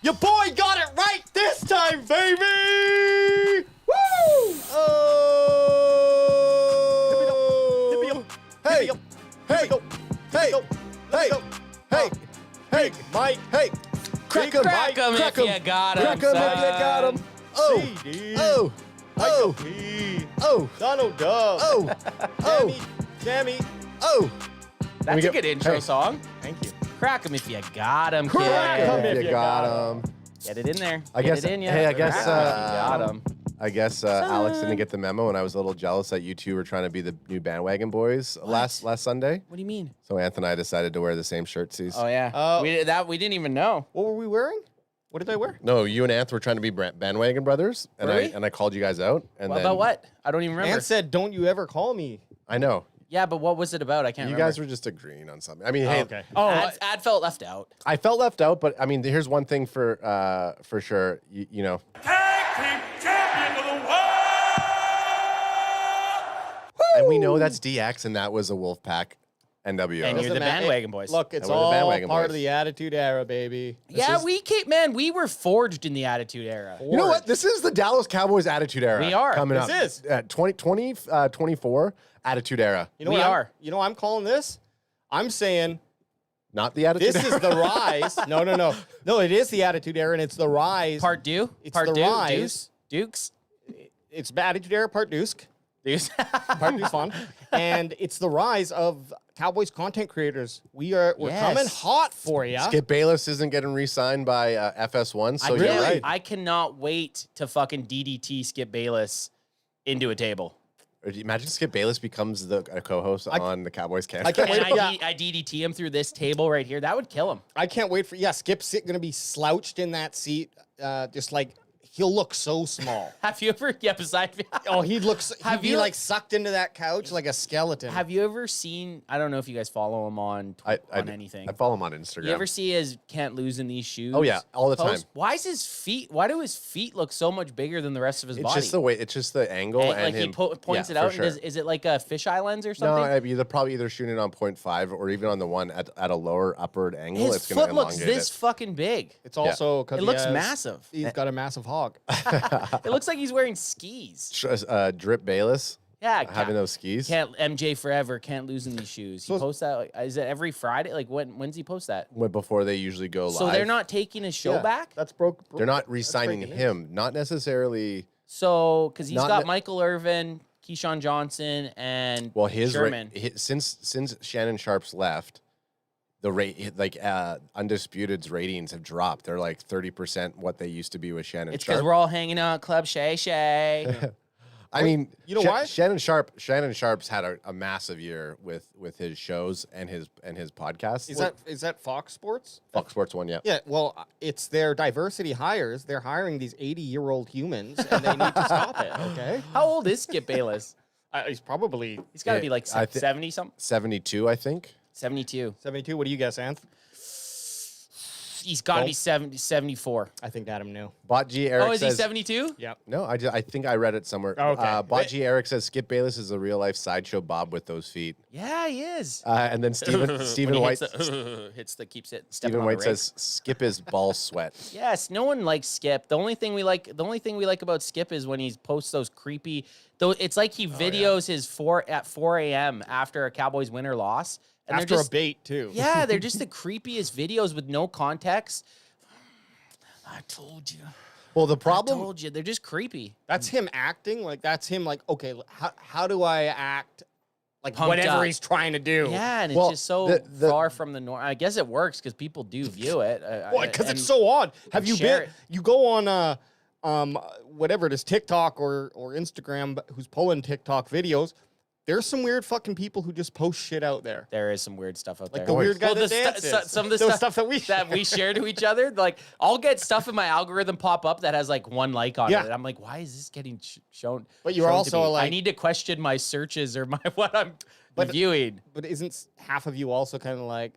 Your boy got it right this time, baby! Woo! Oh! Hey! Hey! Hey! Hey! Hey! Hey! Mike! Hey! Crack 'em! Crack 'em if you got 'em, Crack 'em if you got 'em! Oh! CD. Oh! Oh! P. Oh! Donald Duck. Oh! Oh! Sammy. Oh! That's a good intro Hey. song. Thank you. Crack 'em if you got 'em, kid. Crack 'em If you got 'em. Get it in there. I Get guess- it in ya. hey, I guess, Crack 'em if you got 'em. I guess Alex didn't get the memo, and I was a little jealous that you two were trying to be the new bandwagon boys last Sunday. What do you mean? So Anthony and I decided to wear the same shirtsies. Oh yeah. Oh. We didn't even know. What were we wearing? What did I wear? No, you and Anth were trying to be bandwagon brothers, and Really? I called you guys out. And then, About what? I don't even remember. Ann said, "Don't you ever call me." I know Yeah, but what was it about? I can't you remember. guys were just agreeing on something. I mean, hey, okay. Oh, ad felt left out. I felt left out, but I mean, here's one thing for sure. You know, Tag team champion of the world! and we know that's DX, and that was a Wolfpack NWO. And you're the Doesn't matter. bandwagon boys. Look, it's And we're the all bandwagon part boys. of the Attitude Era, baby. Yeah, we came, man. We were forged in the Attitude Era. You know what? This is the Dallas Cowboys Attitude Era. We are. coming This up. is. 2024 Attitude Era. You know We what are. You know what I'm calling this? I'm saying Not the Attitude this Era. is the rise. No, it is the Attitude Era, and it's the rise. Part due. It's Part the due. rise. Dukes. It's Attitude Era, part Dusk. Dukes. Part Deuce fun. And it's the rise of Cowboys content creators. We're Yes. coming hot for you. Skip Bayless isn't getting re-signed by FS1, so you're right. I cannot wait to fucking DDT Skip Bayless into a table. Imagine Skip Bayless becomes a co-host on the Cowboys CanFan. I can't And wait. I DDT him through this table right here. That would kill him. I can't wait for Skip's going to be slouched in that seat, just like he'll look so small. Have you ever? Yeah, besides. Oh, he'd Have be you- like sucked into that couch like a skeleton. Have you ever seen? I don't know if you guys follow him on anything. I follow him on Instagram. You ever see his "can't lose in these shoes"? Oh, yeah, all the post? time. Why is his feet? Why do his feet look so much bigger than the rest of his It's body? just the way. It's just the angle And, and like him. he points Yeah, it out. for And sure. is it like a fisheye lens or No, something? they're probably either shooting it on 0.5 or even on the one at a lower upward angle. His it's going to foot looks elongate this it. fucking big. It's also because It looks massive. He's got a massive hog. It looks like he's wearing skis. Drip Bayless Yeah, having those skis. Can't MJ forever. Can't lose in these shoes. He posts that. Like, is it every Friday? Like when's he post that? Before they usually go live. So they're not taking his show back. That's broke. They're not re-signing breaking him. Not necessarily. So because he's Not got ne- Michael Irvin, Keyshawn Johnson, and Well, Sherman. since Shannon Sharp's left, the rate Undisputed's ratings have dropped. They're like 30% what they used to be with Shannon It's Sharp. because we're all hanging out at Club Shay Shay. I mean, You know why? Shannon Sharp's had a massive year with his shows and his podcasts. Is that Fox Sports? Fox Sports One? Yeah. Yeah, well, it's their diversity hires. They're hiring these 80-year-old humans, and they need to stop it. Okay, How old is Skip Bayless? he's probably He's got to Yeah, be like I thi- 70 something. 72, I think. 72. 72. What do you guess, Anth? He's got to be Don't- 74. I think Adam knew. Bot G Eric Oh, is he says. 72? Yep. No, I think I read it somewhere. Oh, okay. Bot G Eric says Skip Bayless is a real life sideshow Bob with those feet. Yeah, he is. And then When Stephen he White. keeps it. stepping Stephen on White the says Skip is ball sweat. yes, no one likes Skip. The only thing we like about Skip is when he posts those creepy. Though it's like he videos his 4 a.m. after a Cowboys win or loss, and After they're just a bait too. yeah, they're just the creepiest videos with no context. I told you. Well, the I problem. told you. They're just creepy. That's him acting. Like that's him. Like okay, how do I act? Like Pumped whatever up. he's trying to do. Yeah, and it's Well, just so the- far from the norm. I guess it works because people do view it. Because and it's so odd. Have you share been? it. You go on whatever it is, TikTok or Instagram, but who's pulling TikTok videos. There's some weird fucking people who just post shit out there. There is some weird stuff out Like there. the weird guy Well, that the dances. some of the Those stuff that we share to each other, like I'll get stuff in my algorithm pop up that has like 1 like on Yeah. it. And I'm like, why is this getting shown? But you're shown to also, me? I like- need to question my searches or my what I'm viewing. But isn't half of you also kind of like,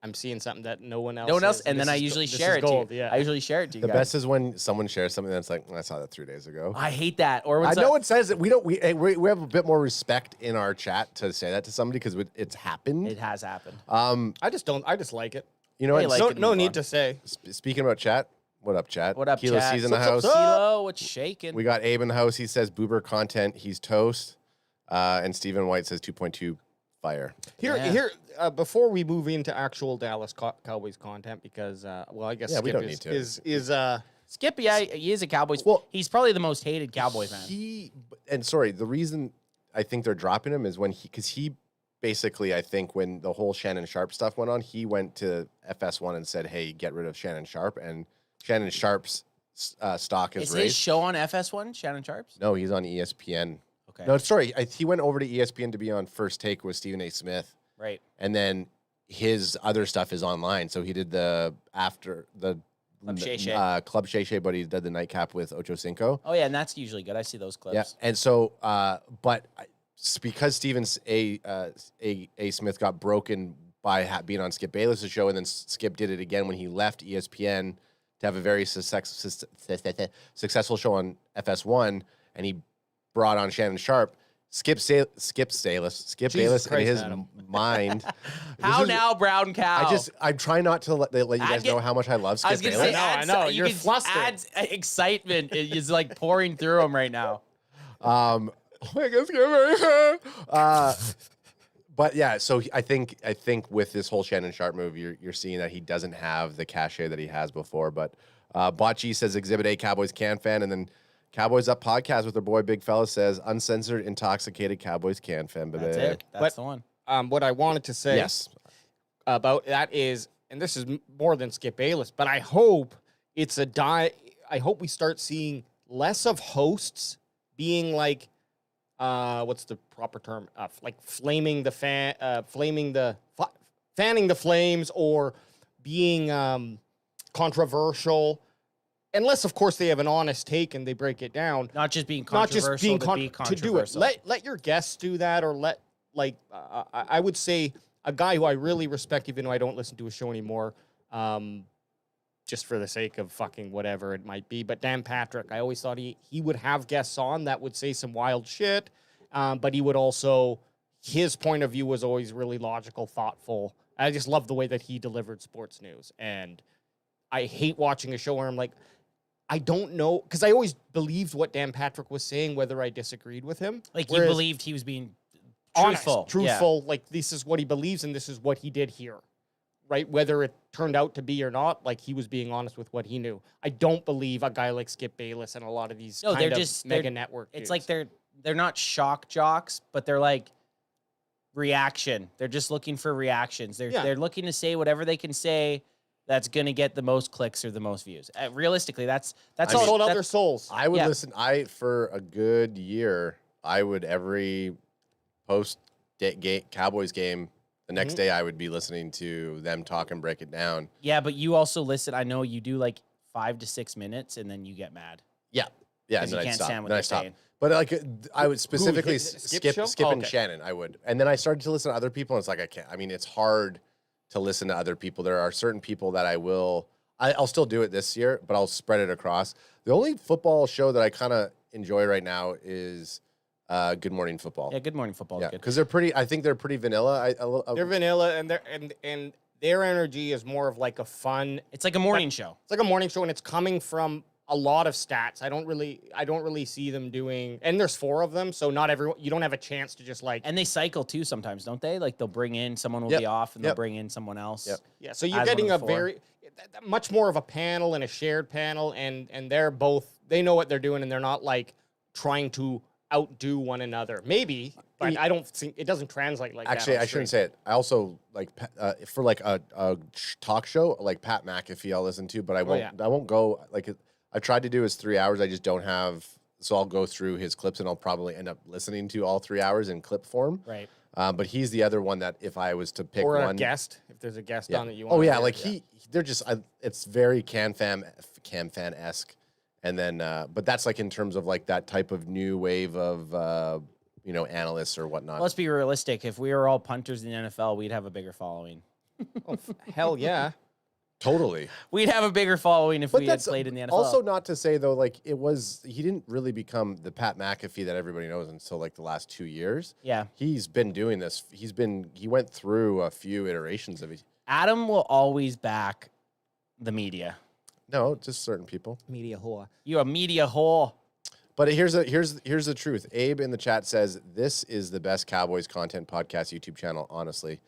I'm seeing something that no one else No one else, is, and then this I is usually this share is it gold, to you. Yeah. I usually share it to you The guys. best is when someone shares something that's like, I saw that 3 days ago. I hate that. Or when I know it says that we have a bit more respect in our chat to say that to somebody because it's happened. it has happened. I just like it. You know what? Hey, like No, it, no move need on. to say. Speaking about chat, What up, chat? What up, Kilo chat? C's in the What's house. up? Kilo, what's shaking? We got Abe in the house. He says Boober content. He's toast. And Stephen White says 2.2 fire. Here, before we move into actual Dallas Cowboys content, because well, I guess Yeah, we Skip don't need to. is Skip, yeah, he is a Cowboys. Well, he's probably the most hated Cowboy fan. The reason I think they're dropping him is because he basically, I think when the whole Shannon Sharp stuff went on, he went to FS1 and said, "Hey, get rid of Shannon Sharp," and Shannon Sharp's stock is Is raised. his show on FS1, Shannon Sharp's? No, he's on ESPN. Okay. No, sorry, he went over to ESPN to be on First Take with Stephen A. Smith, Right. and then his other stuff is online. So he did the Club Shay Shay. Club Shay Shay, but he did the nightcap with Ocho Cinco. Oh, yeah, and that's usually good. I see those clips. Yeah, and so, because Stephen A. Smith got broken by being on Skip Bayless's show, and then Skip did it again when he left ESPN to have a very successful show on FS1, and he brought on Shannon Sharp. Skip Bayless in Christ, his Adam. mind. How now, Brown Cow? I'm trying not to let you guys know how much I love Skip I was going to Bayless. say, I know, you you're can flustered. add excitement is like pouring through him right now. Oh my God, but yeah, so I think with this whole Shannon Sharp move, you're seeing that he doesn't have the cachet that he has before. But Bocce says Exhibit A Cowboys CanFan, and then Cowboys Up podcast with their boy Big Fella says uncensored, intoxicated Cowboys CanFan. That's it. That's the one. what I wanted to say Yes, about that is, and this is more than Skip Bayless, but I hope it's I hope we start seeing less of hosts being like, what's the proper term? Like fanning the flames, or being controversial. Unless, of course, they have an honest take and they break it down. Not just being Not controversial, just being but be to do it. controversial. Let your guests do that, or I would say a guy who I really respect, even though I don't listen to his show anymore, just for the sake of fucking whatever it might be. But Dan Patrick, I always thought he would have guests on that would say some wild shit, but he would also, his point of view was always really logical, thoughtful. I just love the way that he delivered sports news. And I hate watching a show where I'm like, I don't know, because I always believed what Dan Patrick was saying, whether I disagreed with him. Like, you Whereas believed he was being honest, truthful. like this is what he believes and this is what he did here, right? Whether it turned out to be or not, like he was being honest with what he knew. I don't believe a guy like Skip Bayless and a lot of these No, kind they're of just mega network It's dudes. like they're not shock jocks, but they're like reaction. They're just looking for reactions. They're looking to say whatever they can say that's going to get the most clicks or the most views. Realistically, that's all. sold out their souls. I would Yeah. listen. For a good year, I would every post Cowboys game. The next day, I would be listening to them talk and break it down. Yeah, but you also listen. I know you do like 5 to 6 minutes, and then you get mad. Yeah, Because and then you I'd can't stop. stand what Then I they're stop. saying. But like, I would specifically Skip show? Skip Oh, and okay. Shannon. I would, and then I started to listen to other people, and it's like I can't. I mean, it's hard to listen to other people. There are certain people that I'll still do it this year, but I'll spread it across. The only football show that I kind of enjoy right now is Good Morning Football. Yeah, Good Morning Football is Yeah, good. because they're pretty. I think they're pretty vanilla. They're vanilla, and their energy is more of like a fun. It's like a morning show. It's like a morning show, and it's coming from a lot of stats. I don't really see them doing. And there's 4 of them, so not everyone. You don't have a chance to just like. And they cycle too sometimes, don't they? Like they'll bring in someone will be off, and they'll bring in someone else. Yep. Yeah, so you're as one getting of a the 4. very much more of a panel and a shared panel, and they're both, they know what they're doing, and they're not like trying to outdo one another. Maybe, but I don't think it doesn't translate like Actually, that. I shouldn't say it. I also like for like a talk show like Pat McAfee. I'll listen to, but I won't. yeah. I won't go like I tried to do is 3 hours. I just don't have. So I'll go through his clips, and I'll probably end up listening to all 3 hours in clip form. Right. But he's the other one that if I was to pick Or one, a guest, if there's a guest yeah. on that you want. Oh yeah, like they're just. It's very CanFan esque, and then but that's like in terms of like that type of new wave of analysts or whatnot. Let's be realistic. If we were all punters in the NFL, we'd have a bigger following. Hell yeah. Totally. We'd have a bigger following if But we had that's played in the NFL. also not to say though, like he didn't really become the Pat McAfee that everybody knows until like the last 2 years. yeah. He's been doing this. He went through a few iterations of it. Adam will always back the media. No, just certain people. Media whore. You a media whore. But here's the truth. Abe in the chat says this is the best Cowboys content podcast YouTube channel. Honestly,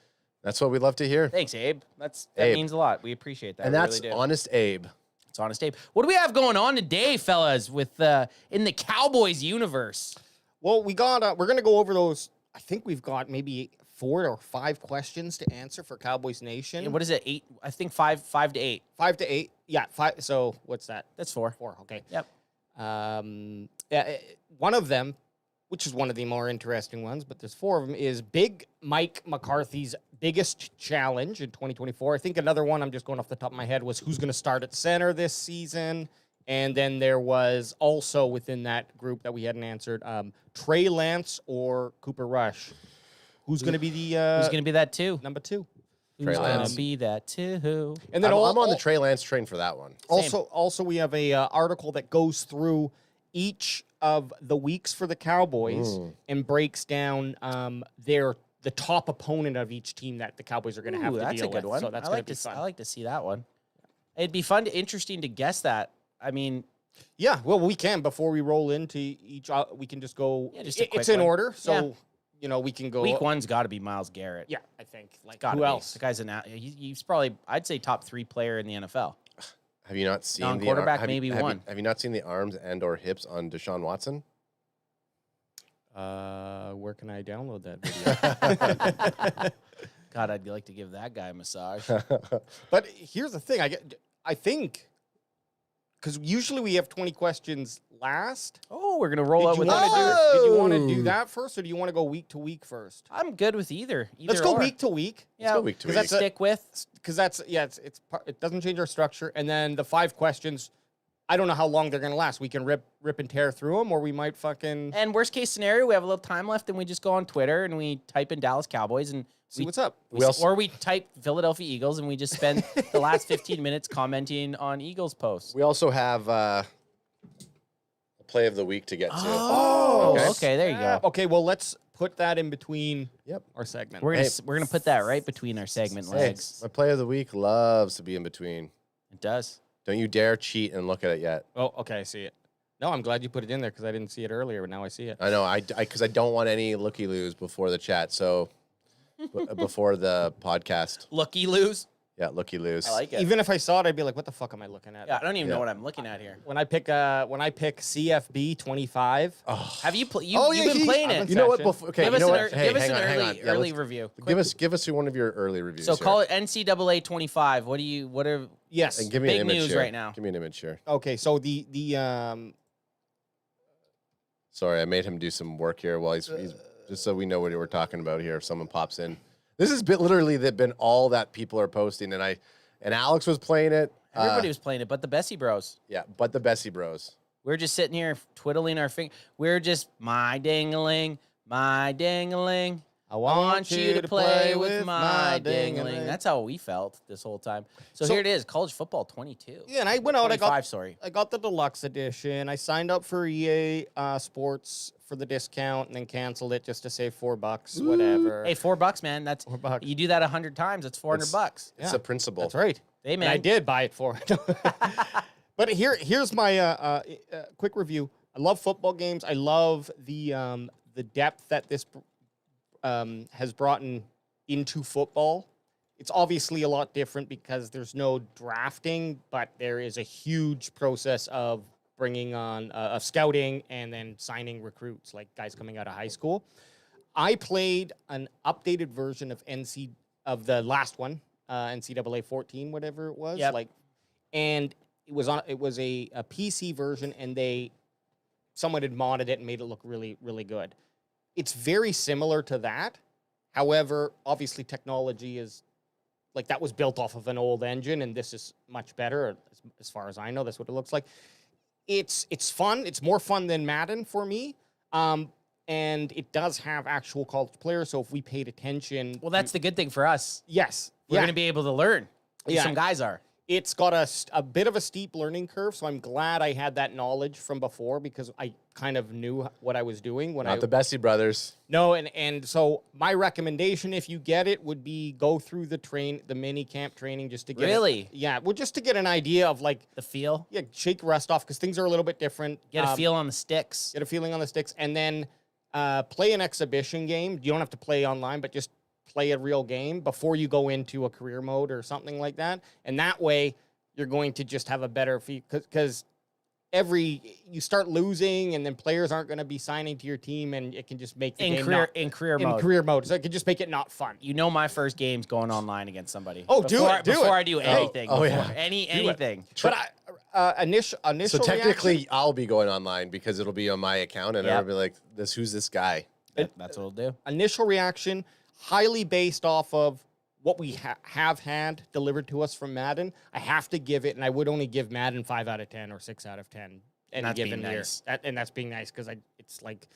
that's what we'd love to hear. Thanks, Abe. That Abe. means a lot. We appreciate that. And We that's really do. honest Abe. It's honest, Abe. What do we have going on today, fellas? With in the Cowboys universe. Well, we're gonna go over those. I think we've got maybe 4 or 5 questions to answer for Cowboys Nation. Yeah, what is it? 8? I think 5 to 8. 5 to 8. Yeah, 5. So what's that? That's 4. 4. Okay. Yep. One of them, which is one of the more interesting ones, but there's 4 of them, is Big Mike McCarthy's biggest challenge in 2024. I think another one, I'm just going off the top of my head, was who's going to start at center this season. And then there was also within that group that we hadn't answered, Trey Lance or Cooper Rush. Who's going to be the Who's going to be that too? number 2? Who's Trey going Lance. to be that too? And then I'm on the Trey Lance train for that one. Also, we have a article that goes through each of the weeks for the Cowboys and breaks down the top opponent of each team that the Cowboys are going to have to That's deal a good with. one. So that's I going like to be fun. I like to see that one. It'd be fun, interesting to guess that. I mean, Yeah, well, we can before we roll into each. We can just go. Yeah, just a quick it's in one. order, so Yeah. we can go. week 1's got to be Myles Garrett. Yeah, I think. Like Gotta who be. else? The guy's he's probably, I'd say, top 3 player in the NFL. Have you not seen Non-quarterback, have you- maybe have you- one. Have you not seen the arms and or hips on Deshaun Watson? Where can I download that video? God, I'd like to give that guy a massage. But here's the thing. I think because usually we have 20 questions last. Oh, we're gonna roll out with Did you want to do that first, or do you want to go week to week first? I'm good with either. Let's go or. week to week. Yeah, go week to because week. stick with. Because it doesn't change our structure. And then the 5 questions, I don't know how long they're gonna last. We can rip and tear through them, or we might fucking And worst case scenario, we have a little time left, and we just go on Twitter and we type in Dallas Cowboys and see what's up. or we type Philadelphia Eagles and we just spend the last 15 minutes commenting on Eagles posts. We also have a play of the week to get to. Oh, Okay. okay, there you go. Okay, well let's put that in between Yep. our segment. We're gonna put that right between our segment Hey, legs. my play of the week loves to be in between. It does. Don't you dare cheat and look at it yet. Oh, okay, I see it. No, I'm glad you put it in there because I didn't see it earlier, but now I see it. I know, because I don't want any looky-loos before the chat, so before the podcast. Looky lose. Yeah, looky-loos. I like it. Even if I saw it, I'd be like, "What the fuck am I looking at?" Yeah, I don't even Yeah. know what I'm looking at here. When I pick CFB 25. Have you played? Oh, You've been playing it. You know what? Session. Okay, Give you us know an, what? give us hang an on, hang on. early, Yeah, early let's- review. Give us one of your early reviews. So here. call it NCAA 25. What are Yes. And give me an big image news here. right now. Give me an image here. Okay, so the Sorry, I made him do some work here while he's just so we know what we're talking about here. If someone pops in, this has been all that people are posting, and Alex was playing it. Everybody was playing it, but the Bessie Bros. Yeah, but the Bessie Bros. We're just sitting here twiddling our finger. We're just my ding-a-ling, my ding-a-ling. I I want you to play with my ding-a-ling. That's how we felt this whole time. So here it is, college football 22. Yeah, and I went out. 25, sorry. I got the deluxe edition. I signed up for EA Sports for the discount, and then canceled it just to save $4. Whatever. Hey, $4, man. That's $4. You do that 100 times, that's $400. It's Yeah. a principle. That's right. Hey, And man. I did buy it for it. But here's my quick review. I love football games. I love the depth that this has brought into football. It's obviously a lot different because there's no drafting, but there is a huge process of bringing on of scouting and then signing recruits, like guys coming out of high school. I played an updated version of the last one, NCAA 14, whatever it was. Yep. And it was a PC version, and someone had modded it and made it look really, really good. It's very similar to that. However, obviously technology is like that was built off of an old engine, and this is much better as far as I know. That's what it looks like. It's fun. It's more fun than Madden for me. And it does have actual college players. So if we paid attention, Well, that's the good thing for us. yes, We're going to be able to learn who Yeah. some guys are. It's got a bit of a steep learning curve, so I'm glad I had that knowledge from before because I kind of knew what I was doing when Not the Bessie brothers. No, and so my recommendation, if you get it, would be go through the mini camp training just to get Really? just to get an idea of like The feel. shake rust off because things are a little bit different. Get a feel on the sticks. Get a feeling on the sticks, and then play an exhibition game. You don't have to play online, but just play a real game before you go into a career mode or something like that. And that way, you're going to just have a better feel because you start losing, and then players aren't going to be signing to your team, and it can just make the game in career mode. So it can just make it not fun. You know, my first game's going online against somebody. Oh, before, do it. Before I do anything. Oh, before yeah. Anything. But initial So technically, reaction, I'll be going online because it'll be on my account, and Yep. I'll be like, who's this guy? That's what it'll do. initial reaction, highly based off of what we have had delivered to us from Madden. I have to give it, and I would only give Madden 5 out of 10 or 6 out of 10 any That's given being year. nice. And that's being nice because it's like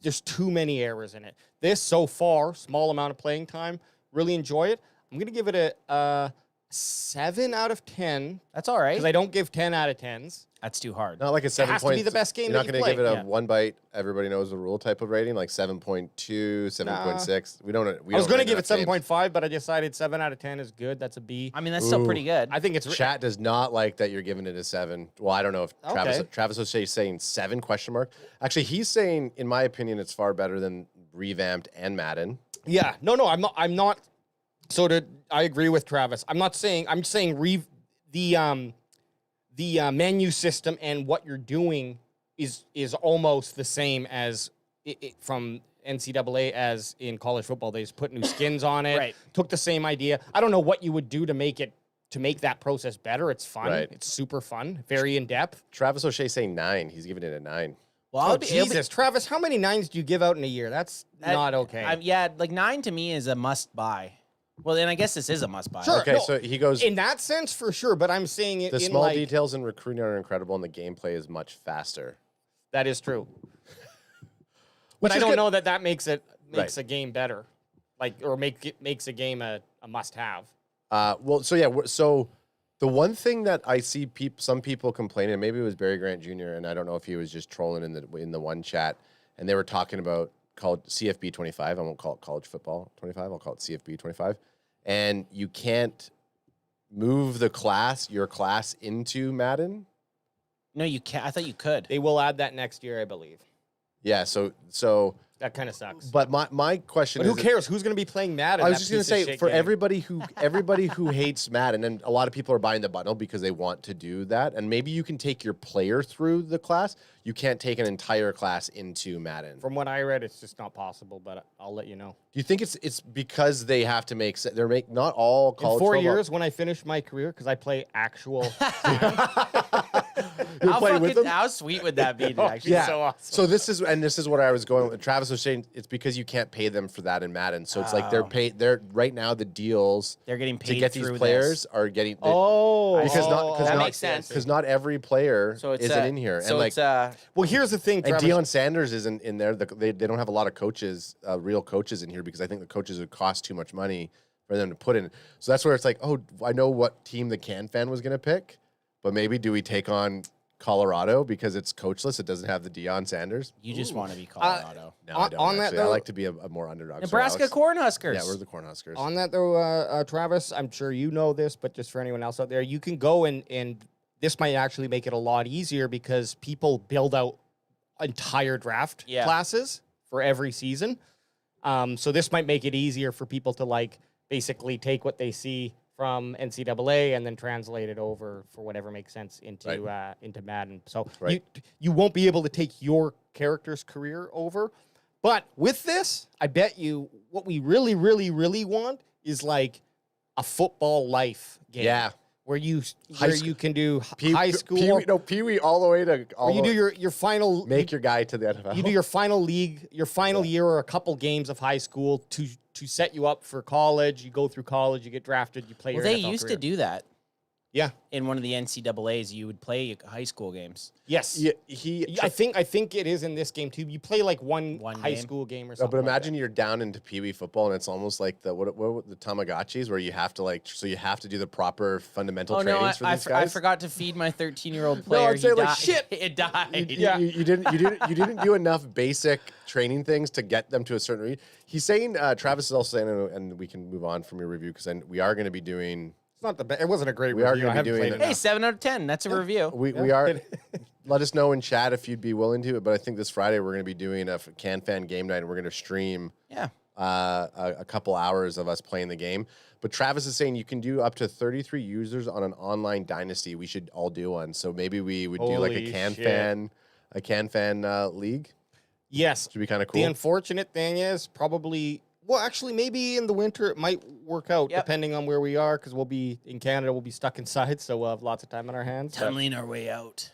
there's too many errors in it. This so far, small amount of playing time, really enjoy it. I'm gonna give it a 7 out of 10 That's all right. because I don't give 10 out of 10s. That's too hard. Not like a 7 has to be the best game You're not that you going to give play. it a Yeah. one bite. Everybody knows the rule type of rating, like 7.2, 7.6. We don't. I was going to give it 7.5, but I decided 7 out of 10 is good. That's a B. I mean, that's still pretty good. I think it's Chat does not like that you're giving it a 7. Well, I don't know if Okay. Travis O'Shea is saying 7 ? Actually, he's saying, in my opinion, it's far better than revamped and Madden. Yeah, no, I'm not. So I agree with Travis. I'm not saying. I'm saying the menu system and what you're doing is almost the same as from NCAA as in college football. They just put new skins on it. Right. Took the same idea. I don't know what you would do to make that process better. It's fun. Right. It's super fun. Very in depth. Travis O'Shea saying 9. He's giving it a 9. Well, Oh it'll be- Jesus, Travis! How many 9s do you give out in a year? That's not okay. Yeah, like 9 to me is a must buy. Well, then I guess this is a must buy. Sure. Okay, No, so he goes. in that sense, for sure. But I'm saying it The in small like, details in recruiting are incredible, and the gameplay is much faster. that is true. Which But I is don't good. know that makes Right. a game better, makes a game a must-have. Well, so yeah, so the one thing that I see some people complaining, and maybe it was Barry Grant Jr., and I don't know if he was just trolling in the one chat, and they were talking about called CFB 25. I won't call it college football 25. I'll call it CFB 25. And you can't move your class into Madden. No, you can't. I thought you could. They will add that next year, I believe. Yeah, so That kind of sucks. but my question But is who cares? Who's going to be playing Madden? I was that just going to piece of say shit for game? everybody who hates Madden, and a lot of people are buying the bundle because they want to do that, and maybe you can take your player through the class. You can't take an entire class into Madden. From what I read, it's just not possible. But I'll let you know. Do you think it's because they have to make not all In college 4 football- years, when I finish my career, because I play actual. You're playing with them? How sweet would that be? Actually, Yeah. so awesome. So this is what I was going with. Travis was saying it's because you can't pay them for that in Madden. So it's like they're right now the deals they're getting paid to get these through players this. are getting That makes sense. because not every player So it's isn't in here. So and like it's Well, here's the thing, and Travis. Deion Sanders isn't in there. They don't have a lot of coaches, real coaches in here because I think the coaches would cost too much money for them to put in. So that's where it's like, oh, I know what team the CanFan was going to pick, but maybe do we take on Colorado because it's coachless? It doesn't have the Deion Sanders. you just want to be Colorado. No, On- I don't. on that, Actually. I though- like to be a more underdog. Nebraska Sorry, Alex. Cornhuskers. Yeah, we're the Cornhuskers. On that though, Travis, I'm sure you know this, but just for anyone else out there, you can go and this might actually make it a lot easier because people build out entire draft Yeah. classes for every season. So this might make it easier for people to like basically take what they see from NCAA and then translate it over for whatever makes sense into Madden. So Right. you won't be able to take your character's career over. But with this, I bet you what we really, really, really want is like a football life game. Yeah. Where you High you can do high school. Pee-wee all the way to Where you do your final make your guy to the NFL. you do your final league, your final year or a couple games of high school to set you up for college. You go through college, you get drafted, you play Well, your they NFL used career. to do that. Yeah. in one of the NCAAs, you would play high school games. Yes. Yeah, I think it is in this game too. You play like one high game. school game or No, something. but like imagine that. you're down into Pee Wee football, and it's almost like the what the Tamagotchis, where you have to you have to do the proper fundamental Oh no, trainings for these I guys. forgot to feed my 13-year-old player. I'd say, He like, died. shit. It died. You didn't do enough basic training things to get them to a certain. He's saying Travis is also saying, and we can move on from your review because we are going to be doing. It's not the best. It wasn't a great We are review. gonna I be haven't doing played it. Hey, enough. 7 out of 10. That's a review. We are. Let us know in chat if you'd be willing to. But I think this Friday we're going to be doing a CanFan game night, and we're going to stream. Yeah. A couple hours of us playing the game. But Travis is saying you can do up to 33 users on an online dynasty. We should all do one. So maybe we would do like Holy a CanFan league. Yes. Should be kind of The cool. unfortunate thing is probably, well, actually, maybe in the winter it might work out Yep. depending on where we are because we'll be in Canada. We'll be stuck inside, so we'll have lots of time on our hands. but- Tunneling our way out.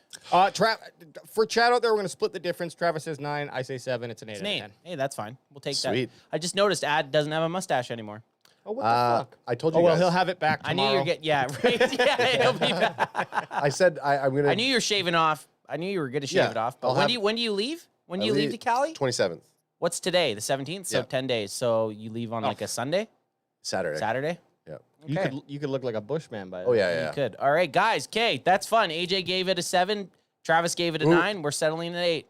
For chat out there, we're going to split the difference. Travis says 9. I say 7. It's an 8 It's out an of 8. 10. Hey, that's fine. We'll take Sweet. that. I just noticed Ad doesn't have a mustache anymore. Oh, what the fuck? I told you Oh, well, guys. he'll have it back I tomorrow. knew you're getting, yeah, right. Yeah, he'll be back. I said I'm gonna. I knew you were shaving off. I knew you were going to shave Yeah, it off. But I'll when have- do you leave? When do I you leave to Cali? 27th, What's today? The 17th? So Yeah. 10 days. So you leave on like a Sunday? Saturday. Saturday? Yeah. Okay. You could look like a bushman by then. Oh yeah, You yeah. could. All right, guys. Okay, that's fun. AJ gave it a 7. Travis gave it a Ooh. 9. We're settling at 8.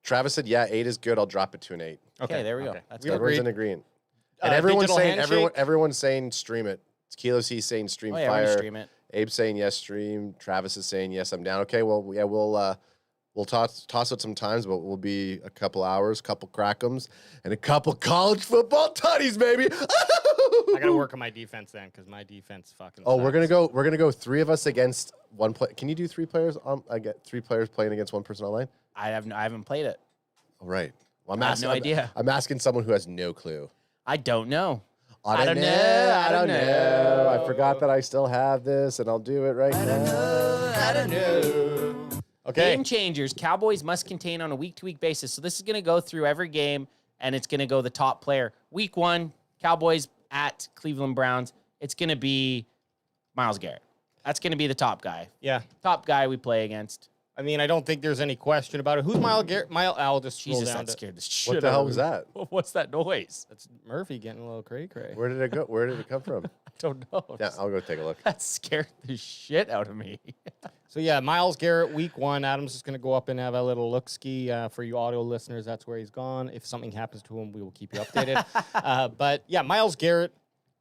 Travis said, "Yeah, 8 is good. I'll drop it to an 8." Okay, there we go. okay. That's We good. Everyone's agreed. in agreement. And everyone's digital saying handshake? everyone's saying stream it. Kilo C saying stream Oh, yeah, we're going to fire. stream it. Abe's saying yes, stream. Travis is saying yes, I'm down. Okay, well, yeah, we'll toss it some times, but we'll be a couple hours, couple crack'ems, and a couple college football tutties, baby. I got to work on my defense then because my defense fucking Oh, we're sucks. gonna go 3 of us against one play. Can you do 3 players? I get 3 players playing against 1 person online. I haven't played it. All right. Well, I have no idea. I'm asking someone who has no clue. I don't know. I don't know. I forgot that I still have this, and I'll do it right now. I don't know. Okay. Game changers. Cowboys must contain on a week-to-week basis. So this is going to go through every game, and it's going to go the top player. Week 1, Cowboys at Cleveland Browns. It's going to be Myles Garrett. That's going to be the top guy. Yeah. Top guy we play against. I mean, I don't think there's any question about it. Who's Myles Garrett? I'll just scroll Jesus, down that to scared the shit What the out hell of was me. that? What's that noise? That's Murphy getting a little cray-cray. Where did it go? Where did it come from? I don't know. Yeah, I'll go take a look. That scared the shit out of me. So, yeah, Myles Garrett, week 1. Adam's just going to go up and have a little look-ski. For you audio listeners, that's where he's gone. If something happens to him, we will keep you updated. But, yeah, Myles Garrett,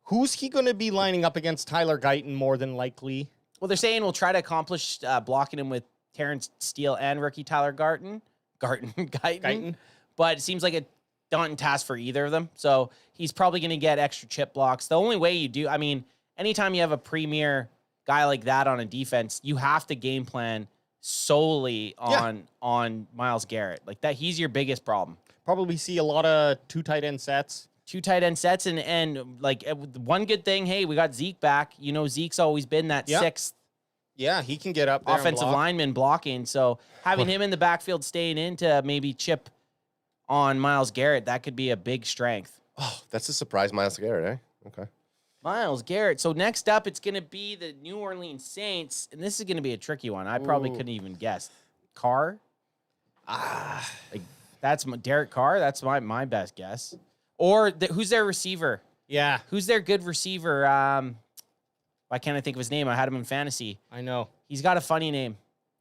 who's he going to be lining up against? Tyler Guyton, more than likely. Well, they're saying we'll try to accomplish blocking him with Terrence Steele and rookie Tyler Guyton. Guyton. But it seems like a daunting task for either of them. So he's probably going to get extra chip blocks. The only way you do, I mean, anytime you have a premier guy like that on a defense, you have to game plan solely on Myles Garrett. Like that, he's your biggest problem. Probably see a lot of 2 tight end sets. 2 tight end sets and like one good thing, hey, we got Zeke back. You know, Zeke's always been that Yep. 6th Yeah, he can get up there and offensive block. lineman blocking. So having him in the backfield staying in to maybe chip on Myles Garrett, that could be a big strength. Oh, that's a surprise, Myles Garrett, eh? Okay. Myles Garrett. So next up, it's going to be the New Orleans Saints, and this is going to be a tricky one. I probably couldn't even guess. Carr? Like that's Derek Carr. That's my best guess. Or who's their receiver? Yeah, Who's their good receiver? Why can't I think of his name? I had him in fantasy. I know. He's got a funny name.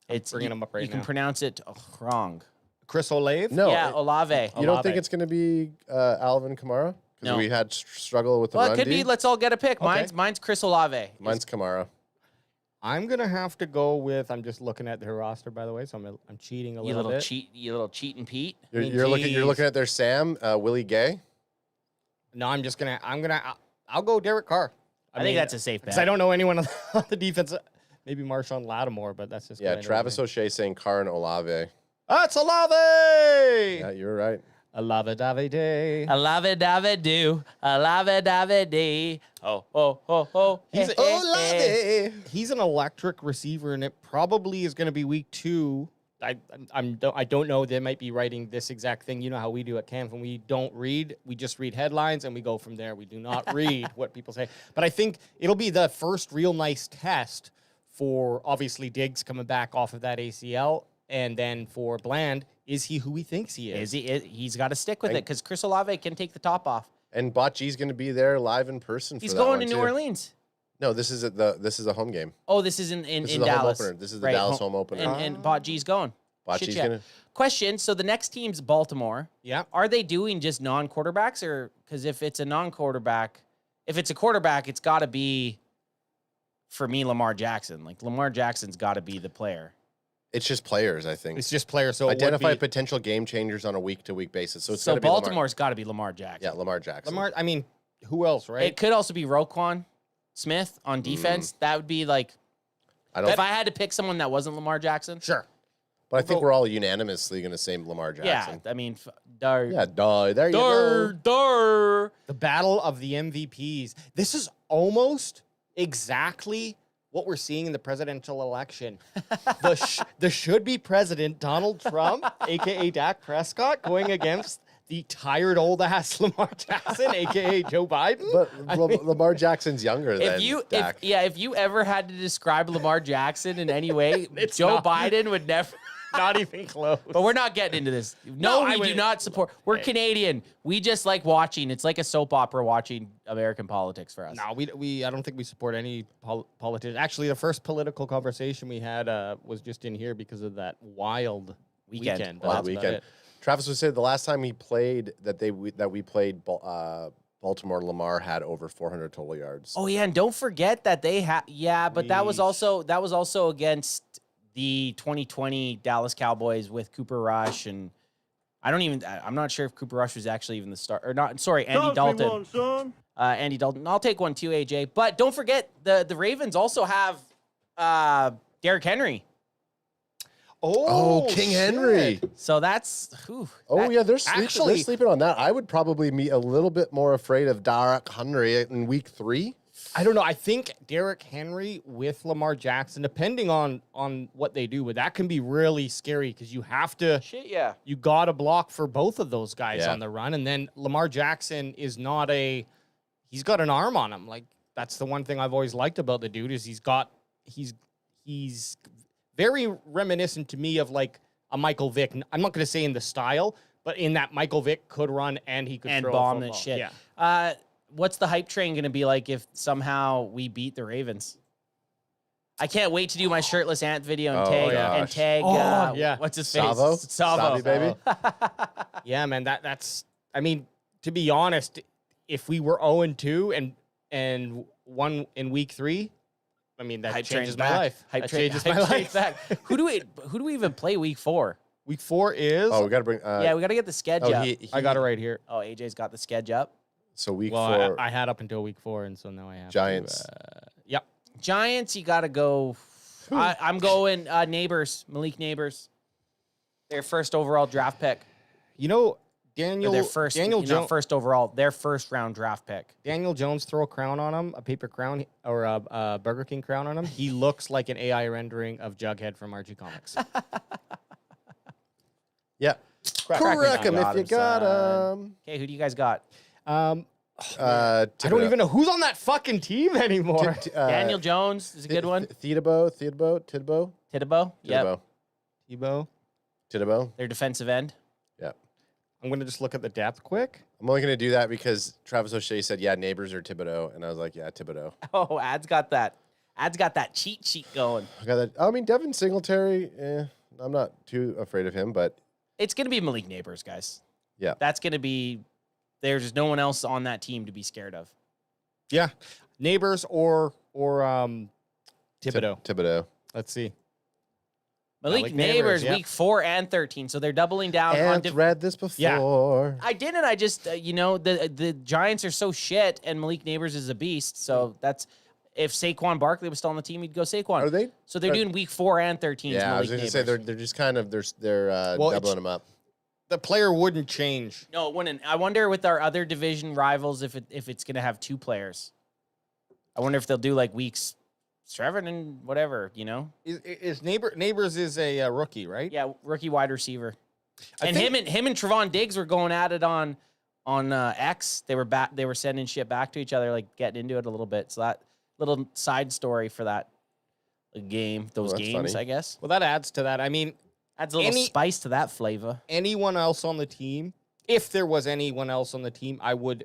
It's bringing him up right You can now. pronounce it wrong. Chris Olave? No, yeah, Olave. you don't think Olave. it's going to be Alvin Kamara? Because No. we had struggle with the Well, run it could be. D. Let's all get a pick. Okay. Mine's Chris Olave. Mine's Kamara. I'm going to have to go with, I'm just looking at their roster, by the way, so I'm cheating a You little bit. you little cheating Pete. You're, mean, you're looking. You're geez. looking at their Sam Willie Gay. No, I'll go Derek Carr. I think that's a safe bet. Because I don't know anyone on the defense. Maybe Marshawn Lattimore, but that's just Yeah, what I know Travis his name. O'Shea saying Carr and Olave. That's Olave! Yeah, you're right. Olave Davide. Olave David do. Olave David D. Oh. He's- eh. He's an electric receiver, and it probably is going to be week 2. I don't know. They might be writing this exact thing. You know how we do at CanFan. We don't read. We just read headlines, and we go from there. We do not read what people say. But I think it'll be the first real nice test for obviously Diggs coming back off of that ACL, and then for Bland, is he who he thinks he is? He's got to stick with it because Chris Olave can take the top off. And Bocce's going to be there live in person. He's for that going one to New too. Orleans. No, this is a home game. Oh, this is in This is in the home Dallas. opener. This is the Dallas home opener. And Bocce's going. Bocce's Shit, yeah. gonna. Question. So the next team's Baltimore. Yeah. Are they doing just non-quarterbacks, or because if it's a non-quarterback, if it's a quarterback, it's got to be, for me, Lamar Jackson. Like Lamar Jackson's got to be the player. It's just players, I think. It's just players. So Identify potential game changers on a week-to-week basis. So it's So gotta be Baltimore's got to be Lamar Jackson. Yeah, Lamar Jackson. Lamar, I mean, who else, right? It could also be Roquan Smith on defense. That would be like, I don't. if I had to pick someone that wasn't Lamar Jackson. Sure. But I think we're all unanimously going to say Lamar Jackson. Yeah, I mean, Yeah, duh. There you go. The battle of the MVPs. This is almost exactly what we're seeing in the presidential election. The should-be president, Donald Trump, a.k.a. Dak Prescott, going against the tired old-ass Lamar Jackson, a.k.a. Joe Biden. But Lamar Jackson's younger than Dak. If you ever had to describe Lamar Jackson in any way, Joe Biden would never. Not even close. But we're not getting into this. No, we do not support. We're Canadian. We just like watching. It's like a soap opera watching American politics for us. No, we I don't think we support any politician. Actually, the first political conversation we had was just in here because of that wild weekend. Wild weekend. Travis was saying the last time he played that we played Baltimore, Lamar had over 400 total yards. Oh yeah, and don't forget that they had but that was also against the 2020 Dallas Cowboys with Cooper Rush, and I'm not sure if Cooper Rush was actually even the start or not. Sorry, Andy Dalton. Andy Dalton. I'll take one too, AJ. But don't forget the Ravens also have Derrick Henry. Oh, King Henry. So that's they're sleeping on that. I would probably be a little bit more afraid of Derrick Henry in week 3. I don't know. I think Derrick Henry with Lamar Jackson, depending on what they do, but that can be really scary because you have to. You got to block for both of those guys on the run, and then Lamar Jackson is not he's got an arm on him. Like that's the one thing I've always liked about the dude is he's very reminiscent to me of like a Michael Vick. I'm not going to say in the style, but in that Michael Vick could run and he could throw bomb a that football. shit. Yeah. What's the hype train going to be like if somehow we beat the Ravens? I can't wait to do my shirtless ant video and tag. What's his face? Savo, baby. Yeah, man. That's. I mean, to be honest, if we were 0-2 and won in week 3, I mean that changes my life. Changes my life. Back. Who do we even play week 4? Week 4 is. Oh, we got to bring. We got to get the schedule up. I got it right here. Oh, AJ's got the schedule up. So week 4. I had up until week 4, and so now I have Giants. Yep. Giants, you got to go. I'm going Neighbors, Malik Neighbors. Their first overall draft pick. You know, Daniel first overall, their first round draft pick. Daniel Jones, throw a crown on him, a paper crown or a Burger King crown on him. He looks like an AI rendering of Jughead from Archie Comics. Yeah. Correct him if you got him. Okay, who do you guys got? I don't even know who's on that fucking team anymore. Daniel Jones is a good one. Tidabo. Yep. Tidabo. Their defensive end. Yeah. I'm going to just look at the depth quick. I'm only going to do that because Travis O'Shea said, Neighbors or Thibodeau. And I was like, Thibodeau. Oh, Ad's got that cheat sheet going. I got that. I mean, Devin Singletary, I'm not too afraid of him, but. It's going to be Malik Neighbors, guys. Yeah. That's going to be. There's no one else on that team to be scared of. Yeah. Neighbors or Thibodeau. Thibodeau. Let's see. Malik Neighbors, week 4 and 13. So they're doubling down on. Read this before. I didn't. I just, the Giants are so shit, and Malik Neighbors is a beast. So that's. If Saquon Barkley was still on the team, he'd go Saquon. Are they? So they're doing week 4 and 13. Yeah, I was going to say they're just kind of they're doubling them up. The player wouldn't change. No, it wouldn't. I wonder with our other division rivals if it's going to have 2 players. I wonder if they'll do like weeks 7 and whatever, Is Neighbors is a rookie, right? Yeah, rookie wide receiver. Him and Trevon Diggs were going at it on X. They were sending shit back to each other, like getting into it a little bit. So that little side story for that. those that's games, funny. I guess. Well, that adds to that. I mean, Adds a little spice to that flavor. anyone else on the team, if there was anyone else on the team, I would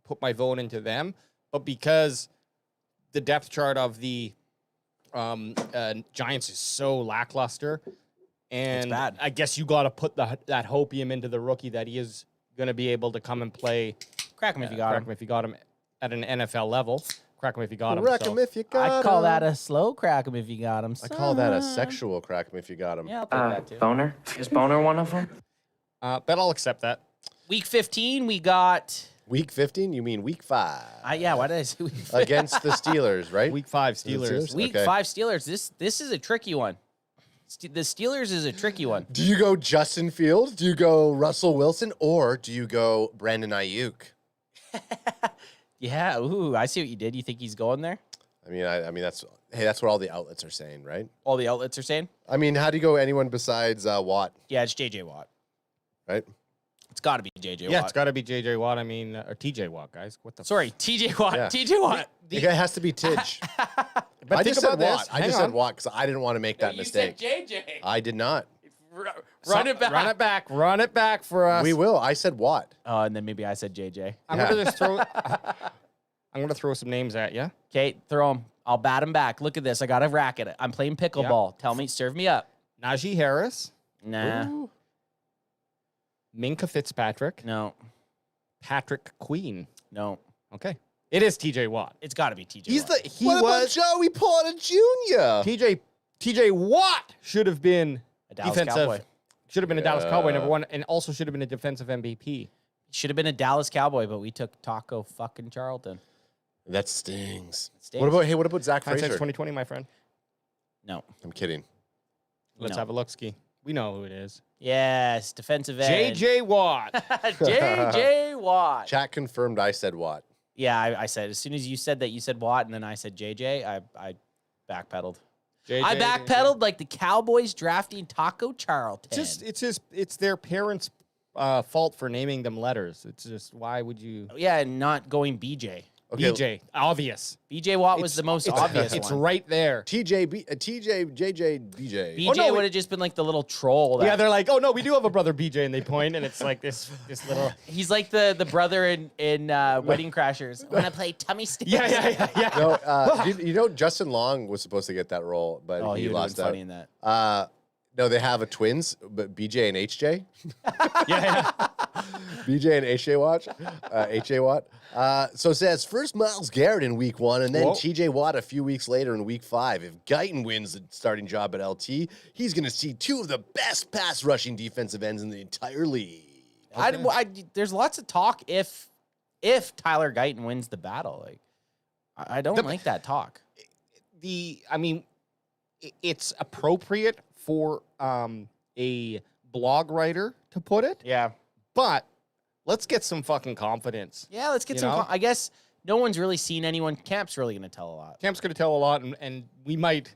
put my vote into them. But because the depth chart of the Giants is so lackluster, and bad. I guess you got to put that hopium into the rookie that he is going to be able to come and play. Crack him if you got Crack him. him if you got him at an NFL level. Crack him if you got him. Crack so. him if you got I call that a slow crack him if you got him. I call that a son. sexual crack him if you got him. Yeah, I'll take that too. Boner? Is Boner one of them? Bet I'll accept that. Week 15, we got. Week 15? You mean week 5? Yeah, why did I say week 15? Against the Steelers, right? Week 5 Steelers? Steelers. Week Okay. 5 Steelers. This is a tricky one. The Steelers is a tricky one. Do you go Justin Fields? Do you go Russell Wilson? Or do you go Brandon Ayuk? Yeah, ooh, I see what you did. You think he's going there? I mean that's what all the outlets are saying, right? All the outlets are saying? I mean, how do you go anyone besides Watt, Yeah, it's J.J. Watt. right? It's got to be J.J. Yeah, Watt. it's got to be J.J. Watt. I mean, or T.J. Watt, guys. What the? Sorry, T.J. Watt. Yeah. T.J. Watt. The guy has to be Tidge. But I think just said about this. Watt. I Hang just on. said Watt because I didn't want to make that mistake. J.J. I did not. Run it back. Run it back. Run it back for us. We will. I said Watt. Oh, and then maybe I said J.J. I'm Yeah. gonna just throw. I'm gonna throw some names at you. Okay, throw him. I'll bat him back. Look at this. I got a racket. I'm playing pickleball. Tell me, serve me up. Najee Harris, Nah, Ooh. Minka Fitzpatrick, no, Patrick Queen. no. Okay, it is T.J. Watt. It's got to be T.J. He's Watt. the he What about was Joey Porter Jr.? T.J. Watt should have been A Dallas defensive. Cowboy. Should have been a Dallas Cowboy Yeah. #1, and also should have been a defensive MVP. Should have been a Dallas Cowboy, but we took Taco fucking Charlton. That stings. Stings. What about Zach Hindsight's Frazier? 2020, my friend. No. I'm kidding. Let's No. have a look, Ski. We know who it is. Yes, defensive end. J.J. Watt. J.J. Watt. Chat confirmed I said Watt. Yeah, I said as soon as you said that, you said Watt, and then I said J.J. I backpedaled. JJ, I backpedaled like the Cowboys drafting Taco Charlton. It's their parents' fault for naming them letters. It's just why would you? Yeah, and not going BJ. Okay, BJ, obvious. BJ Watt was the most obvious It's one. right there. TJ, JJ, BJ. BJ Oh, no, would have just been like the little troll. Yeah, That, they're like, oh no, we do have a brother BJ, and they point, and it's like this little. he's like the brother in Wedding Crashers. I'm gonna play Tummy Sticks. Yeah. No, you know Justin Long was supposed to get that role, but Oh, he he would have lost been out. funny in that. No, they have a twins, but BJ and HJ. yeah. BJ and HJ Watt. HJ Watt. So it says first Myles Garrett in week 1, and then Whoa. TJ Watt a few weeks later in week 5. If Guyton wins the starting job at LT, he's going to see 2 of the best pass rushing defensive ends in the entire league. There's lots of talk if Tyler Guyton wins the battle. Like, I don't like that talk. It's appropriate for a blog writer to put it, Yeah. but let's get some fucking confidence. Yeah, let's get You some. know? I guess no one's really seen anyone. Camp's really going to tell a lot. Camp's going to tell a lot, and we might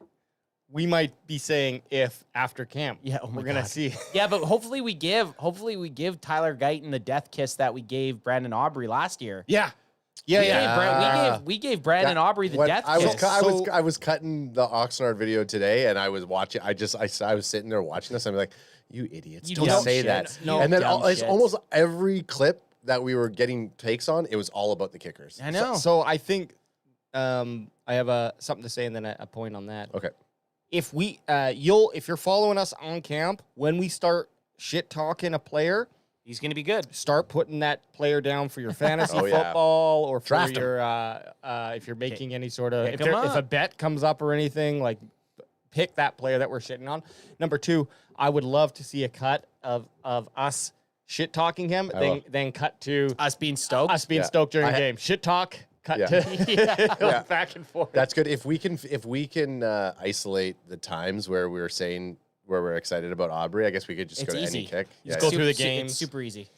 be saying if after camp. Yeah, oh my we're gonna God. see. Yeah, but hopefully we give Tyler Guyton the death kiss that we gave Brandon Aubrey last year. Yeah. We gave Brandon Aubrey the death I was, kiss. I was cutting the Oxnard video today, and I was watching. I was sitting there watching this. I'm like, you idiots! You don't dumb say shit. that. No, and then dumb it's shits. almost every clip that we were getting takes on. It was all about the kickers. I know. So I think I have something to say and then a point on that. Okay. If we if you're following us on camp, when we start shit talking a player, He's going to be good. start putting that player down for your fantasy Oh, yeah. football or for Draft him. your if you're making any sort of Pick if, 'em if up. a bet comes up or anything, like pick that player that we're shitting on. Number 2, I would love to see a cut of us shit talking him, then cut to Us being stoked. us being Yeah. stoked during I the ha- game. Shit talk, cut Yeah. to Yeah. back and forth. That's good. If we can isolate the times where we were saying where we're excited about Aubrey, I guess we could just It's go to easy. any kick. Just go through the It's games. super easy.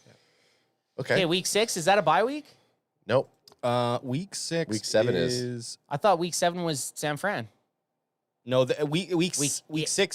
Okay. Okay, week 6, is that a bye week? Nope. Week 6. Week 7 is I thought week 7 was San Fran. no. Week 6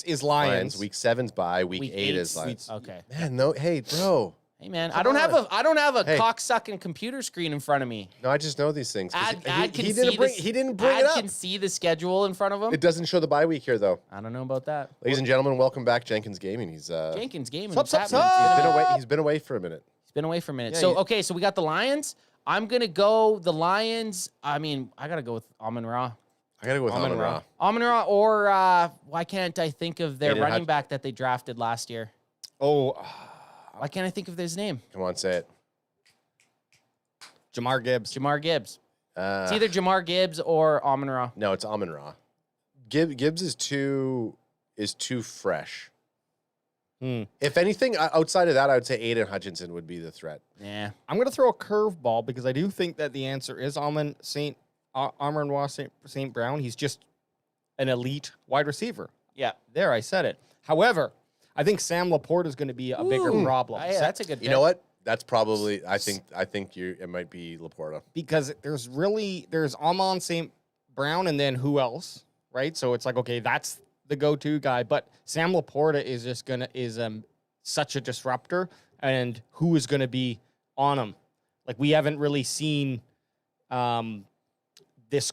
is Lions. Lions. Week 7's bye. Week Week 8 is eight's- Lions. Okay. Man, no. Hey, bro. Hey man, I don't have a Hey. cock-sucking computer screen in front of me. No, I just know these things. 'cause Ad can he see didn't bring. this- He didn't bring Ad it up. can see the schedule in front of him. It doesn't show the bye week here, though. I don't know about that. Ladies and gentlemen, welcome back, Jenkins Gaming. He's Jenkins Gaming. Sup, what's sup, happening? sup? He's been away. He's been away for a minute. He's been away for a minute. Yeah, So you- okay, so we got the Lions. I'm gonna go the Lions. I mean, I gotta go with Amon Ra. I gotta go with Amon Ra. Amon Ra, or why can't I think of their Aiden running Hutch- back that they drafted last year? Oh, Why can't I think of his name? Come on, say it. Jamar Gibbs. Jamar Gibbs. It's either Jamar Gibbs or Amon Ra. No, it's Amon Ra. Gibbs is too fresh. If anything, outside of that, I would say Aiden Hutchinson would be the threat. Yeah. I'm going to throw a curveball because I do think that the answer is Amon-Ra St. Brown. He's just an elite wide receiver. Yeah. There, I said it. However, I think Sam Laporte is going to be a bigger problem. Yeah, that's a good pick. You know what? That's probably. I think it might be Laporta. Because there's Amon St. Brown and then who else, right? So it's like, okay, that's the go-to guy. But Sam Laporta is just such a disruptor, and who is going to be on him? Like, we haven't really seen this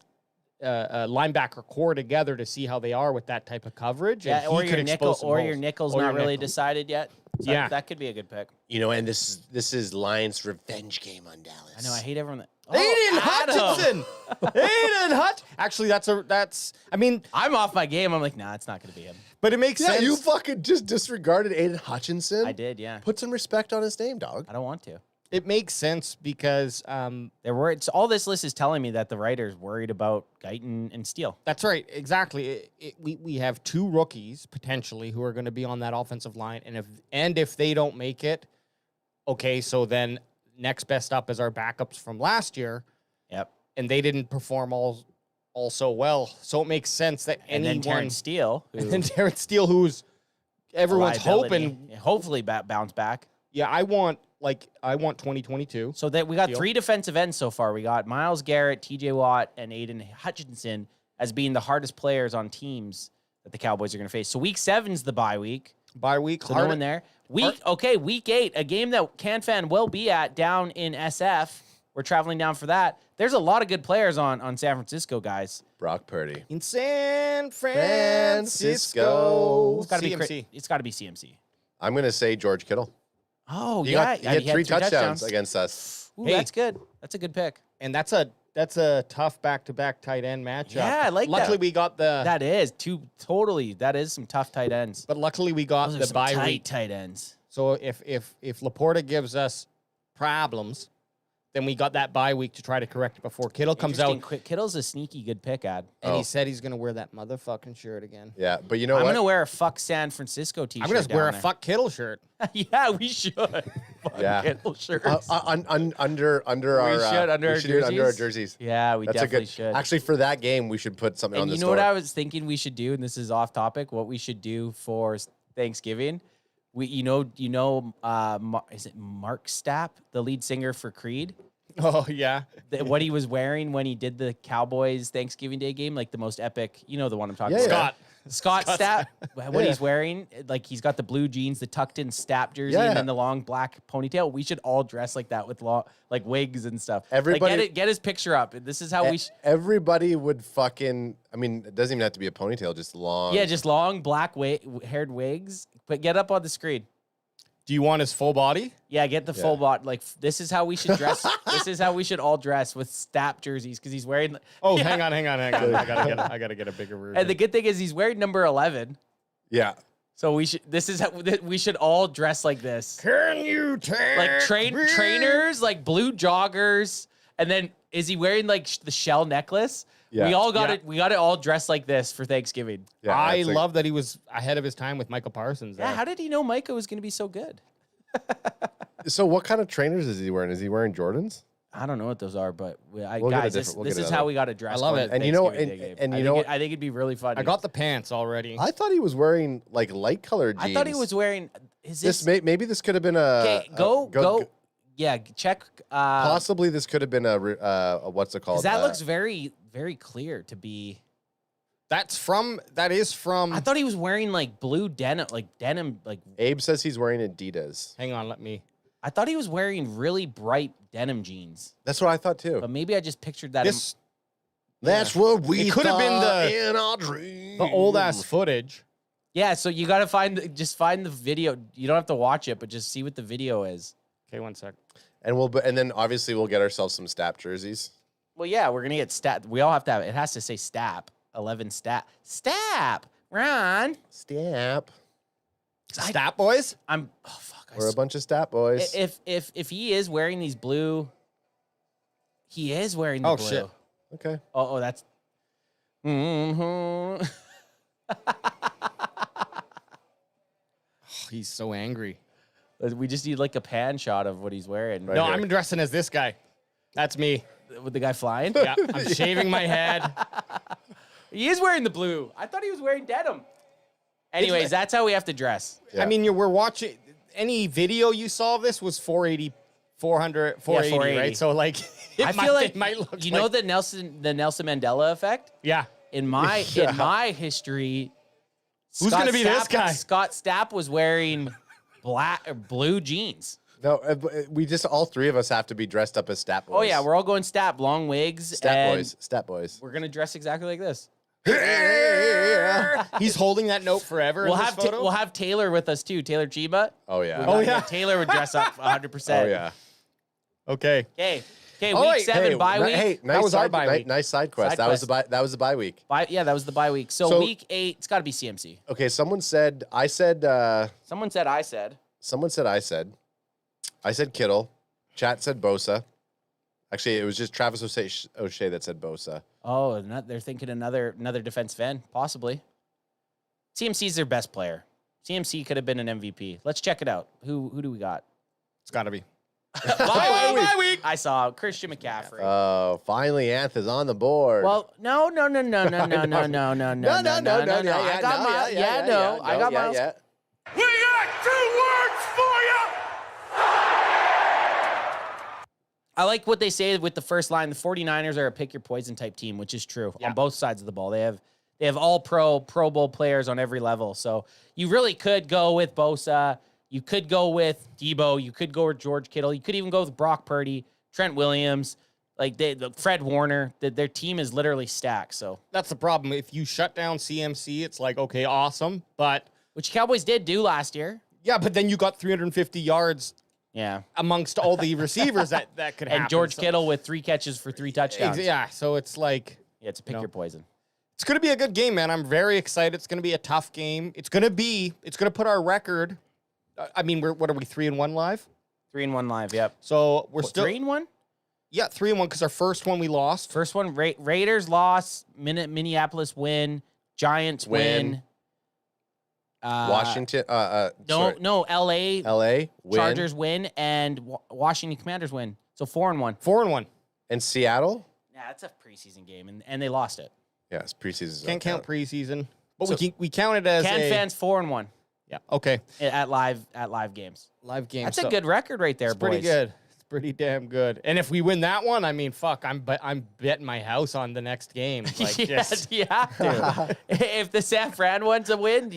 linebacker core together to see how they are with that type of coverage. Yeah, and or he your could nickel, expose some or holes. your nickel's Or not your really nickel. decided yet. So Yeah. that could be a good pick. You know, and this is Lions' revenge game on Dallas. I know. I hate everyone that. Aiden Adam! Hutchinson. Aiden Hutch. Actually, that's. I mean, I'm off my game. I'm like, nah, it's not going to be him. but it makes Yeah, sense. you fucking just disregarded Aiden Hutchinson. I did, yeah. Put some respect on his name, dog. I don't want to. It makes sense because They're worried. So all this list is telling me that the writer's worried about Guyton and Steele. that's right, exactly. We have two rookies potentially who are going to be on that offensive line, and if they don't make it, okay, so then next best up is our backups from last year, Yep. and they didn't perform all so well. So it makes sense that And then anyone, Terrence Steele, who and then Terrence Steele, who's everyone's liability. hoping. Yeah, hopefully bounce back. Yeah, I want 2022. So that we got Steele. 3 defensive ends so far. We got Myles Garrett, TJ Watt, and Aiden Hutchinson as being the hardest players on teams that the Cowboys are going to face. So week 7's the bye week. Bye week. So no one there. Week 8, a game that CanFan will be at down in SF. We're traveling down for that. There's a lot of good players on San Francisco, guys. Brock Purdy. In San Francisco. Francisco. It's got to be CMC. I'm gonna say George Kittle. Oh, He yeah. had he 3 2 touchdowns against us. Ooh, Hey. that's good. That's a good pick. And that's a tough back-to-back tight end matchup. Yeah, I like that. Luckily, we got the. That is that is some tough tight ends. But luckily, we got Those are the some bye tight week. tight ends. So if Laporta gives us problems, then we got that bye week to try to correct it before Kittle comes out. Interesting. Kittle's a sneaky good pick, Ad. And Oh. he said he's gonna wear that motherfucking shirt again. Yeah, but you know I'm what? gonna wear a fuck San Francisco t-shirt. I'm gonna wear a down fuck Kittle shirt. there. Yeah, we should. Fuck Yeah. Kittle shirts. Under our should, under we our should do it under our jerseys? jerseys. Yeah, we That's a definitely good. should. Actually, for that game, we should put something on And the you know store. what I was thinking we should do, and this is off topic. What we should do for Thanksgiving, is it Mark Stapp, the lead singer for Creed? Oh yeah. What he was wearing when he did the Cowboys Thanksgiving Day game, like the most epic, you know the one I'm talking Yeah, about. yeah. Scott Stapp, what Yeah. he's wearing, like he's got the blue jeans, the tucked in Stapp jersey, Yeah. and then the long black ponytail. We should all dress like that with like wigs and stuff. Everybody- like, get his picture up. This is how we. Everybody would fucking. I mean, it doesn't even have to be a ponytail, just long. Yeah, just long black haired wigs. But get up on the screen. Do you want his full body? Yeah, get the full bot. Like this is how we should dress. This is how we should all dress with Stapp jerseys because he's wearing. Oh, Yeah. hang on. I gotta get a bigger version. And the good thing is he's wearing number 11. Yeah. So we should. This is how we should all dress like this. Can you take Like trainers, like blue joggers, and then is he wearing like the shell necklace? Yeah. We all got Yeah. it. We got it all dressed like this for Thanksgiving. Yeah, I that's like- love that he was ahead of his time with Michael Parsons. Yeah. there. How did he know Micah was going to be so good? So, what kind of trainers is he wearing? Is he wearing Jordans? I don't know what those are, but We'll get a guys, different- we'll this get is another how one. we got to dress. I love for it. the And you know- Thanksgiving and- Day game. and I you think know it- I think it'd be really funny. I got the pants already. I thought he was wearing like light colored jeans. I thought he was wearing. Is this? Maybe this could have been a. Okay, go. Yeah, check. Possibly this could have been a what's it called? Because that looks very, very clear to be. That is from. I thought he was wearing like blue denim, like. Abe says he's wearing Adidas. Hang on, let me. I thought he was wearing really bright denim jeans, That's what I thought too. but maybe I just pictured that. That's what we It could have been thought the- in our dreams. The old ass footage. Yeah, so you got to find the video. You don't have to watch it, but just see what the video is. Okay, 1 sec. And then obviously we'll get ourselves some Stap jerseys. Well, yeah, we're gonna get stat. We all have to have it. Has to say Stap 11 Stap. Ron. Stap. Stat boys? I'm. Oh fuck. We're a bunch of Stap boys. If he is wearing these blue, he is wearing the Oh, blue. shit. Okay. Oh, that's. Mm-hmm. He's so angry. We just need like a pan shot of what he's wearing. Right. No, here. I'm dressing as this guy. That's me. With the guy flying. Yeah, I'm shaving my head. He is wearing the blue. I thought he was wearing denim. Anyways, that's how we have to dress. Yeah. I mean, we're watching. Any video you saw of this was 480, 400, 480, 480. right? So like, I feel like it might look you know the Nelson Mandela effect. yeah. In my history, Who's gonna be this guy? Scott Stapp was wearing black or blue jeans. No, we just all three of us have to be dressed up as Stap boys. Oh yeah, we're all going Stapp, long wigs. Stat and boys. Stat boys. We're gonna dress exactly like this. He's holding that note forever. We'll in this have photo. we'll have Taylor with us too. Taylor Chiba. Oh yeah. Oh, yeah. Taylor would dress up 100%. Oh yeah. Okay. Okay. Oh, Week wait, 7 bye week. Hey, nice That was our side, bye week. Nice side quest. Side That was quest. the bye week. Yeah, that was the bye week. So, So- week 8, it's got to be CMC. Okay, someone said I said Someone said I said. someone said I said. I said Kittle. Chat said Bosa. Actually, it was just Travis O'Shea that said Bosa. Oh, they're thinking another defensive end, possibly. CMC's their best player. CMC could have been an MVP. Let's check it out. Who do we got? It's got to be. Bye week. I saw Christian McCaffrey. Oh, finally, Anth is on the board. Well, no. I got Miles. We got 2 words for you. I like what they say with the first line. The 49ers are a pick your poison type team, which is true on both sides of the ball. They have all Pro Bowl players on every level. So you really could go with Bosa. You could go with Debo. You could go with George Kittle. You could even go with Brock Purdy, Trent Williams, Fred Warner. Their team is literally stacked. So That's the problem. If you shut down CMC, it's like, okay, awesome. But which Cowboys did do last year. yeah, but then you got 350 yards Yeah. amongst all the receivers that could happen. And George So- Kittle with 3 catches for 3 touchdowns. Yeah, so it's like, Yeah, it's a pick your poison. it's going to be a good game, man. I'm very excited. It's going to be a tough game. It's going to put our record. I mean, what are we, 3-1 live? 3-1 live, yep. So we're still 3-1? Yeah, 3-1 because our first one we lost. First one, Raiders loss, Minneapolis win, Giants win. Washington. Sorry. No, LA L.A. win. Chargers win, and Washington Commanders win. So 4-1. 4-1. And Seattle. Yeah, that's a preseason game, and they lost it. Yeah, it's preseason. Can't count preseason, but So- we count it as CanFan's 4-1 Yeah. Okay. at live games. Live game. That's a good record right there, It's boys. pretty good. It's pretty damn good. And if we win that one, I mean, fuck, I'm betting my house on the next game. Like, Yes, just, you have to. If the San Fran one's a win,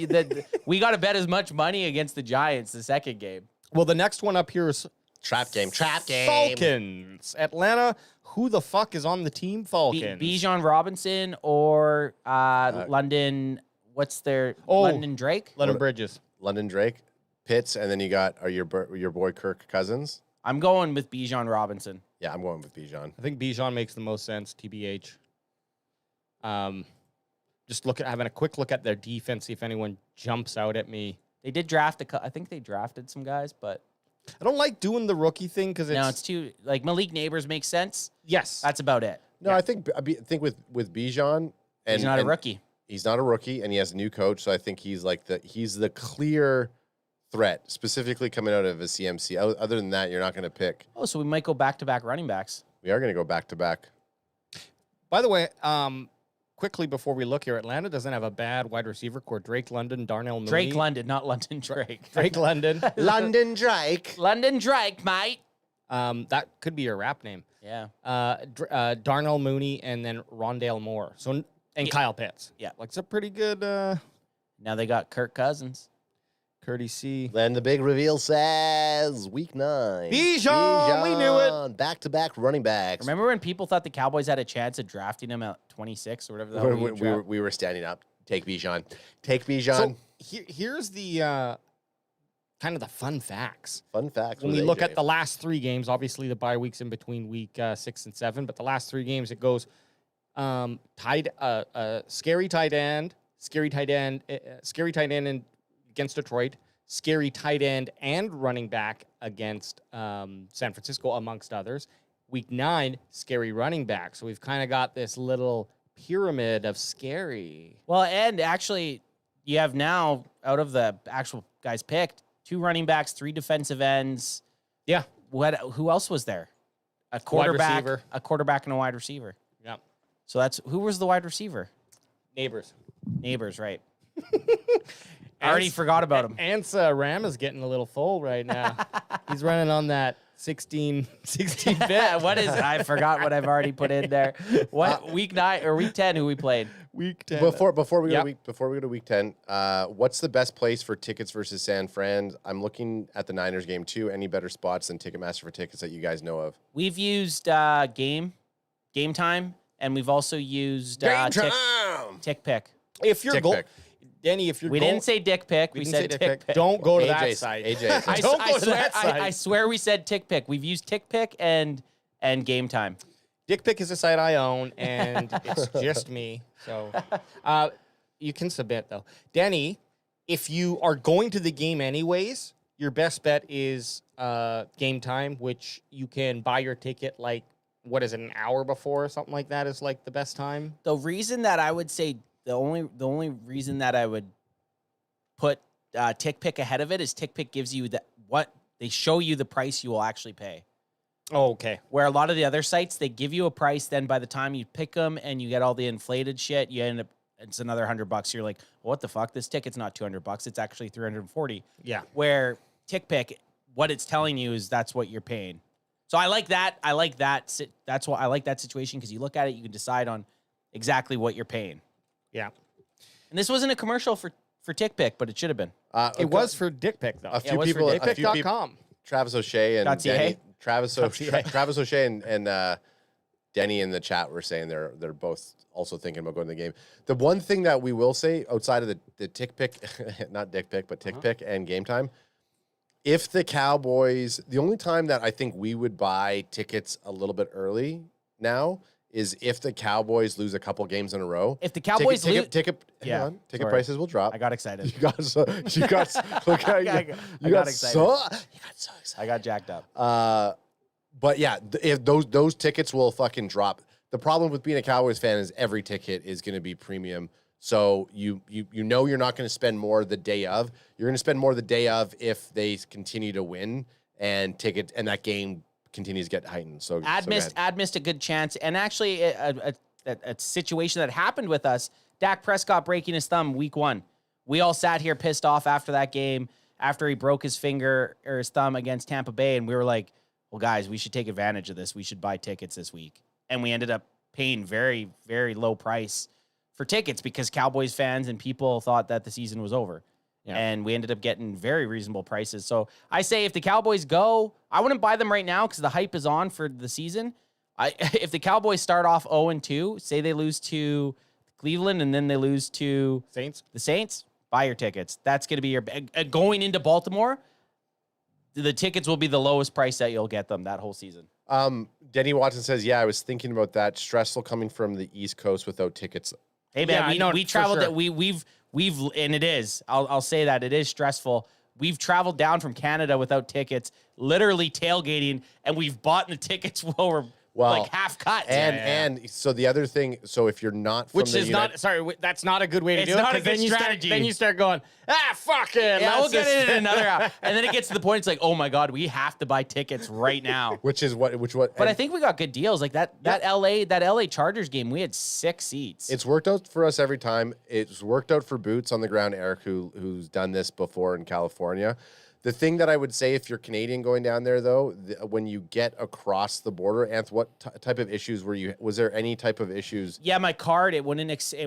we got to bet as much money against the Giants the second game. well, the next one up here is Trap game. Falcons. Atlanta. Who the fuck is on the team? Falcons. Bijan Robinson or London. What's their London Drake? London Bridges. London Drake, Pitts, and then you got your boy Kirk Cousins. I'm going with Bijan Robinson. Yeah, I'm going with Bijan. I think Bijan makes the most sense. TBH. Just having a quick look at their defense, see if anyone jumps out at me. They did draft I think they drafted some guys, but I don't like doing the rookie thing because it's too like Malik Neighbors makes sense. yes. That's about it. No, I think with Bijan, and He's not a and rookie. He's not a rookie, and he has a new coach, so I think he's the clear threat, specifically coming out of a CMC. Other than that, you're not going to pick. Oh, so we might go back-to-back running backs. We are going to go back to back. By the way, quickly before we look here, Atlanta doesn't have a bad wide receiver core. Drake London, Darnell Mooney. Drake London, not London Drake. Drake London. London Drake. London Drake, mate. That could be your rap name. Yeah. Darnell Mooney and then Rondale Moore. And Kyle Pitts. Yeah. Like it's a pretty good Now they got Kirk Cousins. Courtesy. Then the big reveal says week 9. Bijan, we knew it. Back-to-back running backs. Remember when people thought the Cowboys had a chance of drafting him at 26 or whatever the hell We were standing up. Take Bijan. Take Bijan. So here's the kind of the fun facts. Fun facts. When with we look AJ. at the last 3 games, obviously the bye week's in between week 6 and 7, but the last 3 games it goes scary tight end against Detroit, scary tight end and running back against San Francisco, amongst others. Week 9, scary running back. So we've kind of got this little pyramid of scary. Well, and actually, you have now, out of the actual guys picked, 2 running backs, 3 defensive ends. Yeah. Who else was there? A quarterback, receiver. a quarterback, and a wide receiver. Yeah. So who was the wide receiver? Neighbors. Neighbors, right? I already forgot about him. Ansa Ram is getting a little full right now. He's running on that 16 bit. What is it? I forgot what I've already put in there. What week 9 or week 10? Who we played? Week 10. Before we go to week 10, what's the best place for tickets versus San Fran? I'm looking at the Niners game too. Any better spots than Ticketmaster for tickets that you guys know of? We've used game time, and we've also used tick pick. If you're Tick go- pick. Danny, if you're We didn't say dick pick. We didn't said say tick pick. Don't go to that AJ's site. AJ. Don't go to that site. I swear we said tick pick. We've used tick pick and game time. Dick Pic is a site I own, and it's just me. So you can submit, though. Danny, if you are going to the game anyways, your best bet is Game Time, which you can buy your ticket like, what is it, an hour before or something like that is like the best time? The reason that I would say the only reason that I would put tick pick ahead of it is tick pick gives you they show you the price you will actually pay. Oh, okay. Where a lot of the other sites, they give you a price, then by the time you pick them and you get all the inflated shit, you end up, it's another $100. You're like, what the fuck? This ticket's not $200. It's actually $340. Yeah. Where tick pick, what it's telling you is that's what you're paying. So I like that. That's why I like that situation, because you look at it, you can decide on exactly what you're paying. Yeah. And this wasn't a commercial for tick pick, but it should have been. It was for Dick Pic, though. A few it was for people, Dickpic.com. Travis O'Shea and .ca? Denny, Travis O'Shea and Denny in the chat were saying they're both also thinking about going to the game. The one thing that we will say outside of the tick pick, not dick pick, but tick pick and Game Time, if the Cowboys, the only time that I think we would buy tickets a little bit early now is if the Cowboys lose a couple games in a row. If the Cowboys lose, ticket sorry. prices will drop. I got excited. You got so excited. I got jacked up. But yeah, if those tickets will fucking drop. The problem with being a Cowboys fan is every ticket is going to be premium. So you know you're not going to spend more the day of. You're going to spend more the day of if they continue to win and that game continues to get heightened. So Ad missed a good chance, and actually a situation that happened with us. Dak Prescott breaking his thumb week 1. We all sat here pissed off after that game, after he broke his finger or his thumb against Tampa Bay, and we were like, well, guys, we should take advantage of this. We should buy tickets this week. And we ended up paying very, very low price for tickets because Cowboys fans and people thought that the season was over. Yeah. And we ended up getting very reasonable prices. So I say if the Cowboys go, I wouldn't buy them right now because the hype is on for the season. If the Cowboys start off 0-2, say they lose to Cleveland and then they lose to the Saints, buy your tickets. That's going to be your going into Baltimore. The tickets will be the lowest price that you'll get them that whole season. Denny Watson says, yeah, I was thinking about that. Stressful coming from the East Coast without tickets. Hey man, yeah, we traveled. Sure. We've and it is. I'll say that it is stressful. We've traveled down from Canada without tickets, literally tailgating, and we've bought the tickets while we're like half cut. And so the other thing, so if you're not from that's not a good way to do it. It's not a good then strategy. Then you start going, fuck it. Yeah, we'll get it in another hour. And then it gets to the point, it's like, oh my God, we have to buy tickets right now. Which what? But I think we got good deals. Like that LA Chargers game, we had 6 seats. It's worked out for us every time. It's worked out for Boots on the ground, Eric, who's done this before in California. The thing that I would say, if you're Canadian going down there, though, when you get across the border, Anth, what type of issues were you? Was there any type of issues? Yeah, my card it wouldn't accept,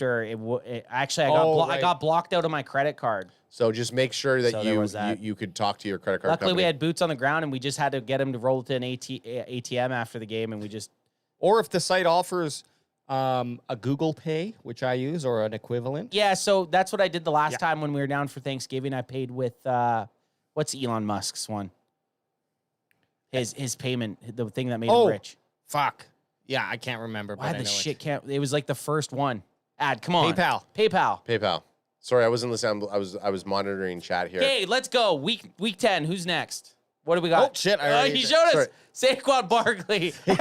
or actually I got blocked out of my credit card. So just make sure that So you could talk to your credit card Luckily, company. we had boots on the ground, and we just had to get him to roll to an ATM after the game, and we just. Or if the site offers a Google Pay, which I use, or an equivalent. Yeah, so that's what I did the last time when we were down for Thanksgiving. I paid with what's Elon Musk's one? His payment, the thing that made him rich. Fuck. Yeah, I can't remember. Why but the shit can't? It was like the first one. Come on. PayPal. PayPal. Sorry, I wasn't listening. I was monitoring chat here. Okay, let's go. Week 10. Who's next? What do we got? Oh shit! He showed us Saquon Barkley. Hey, you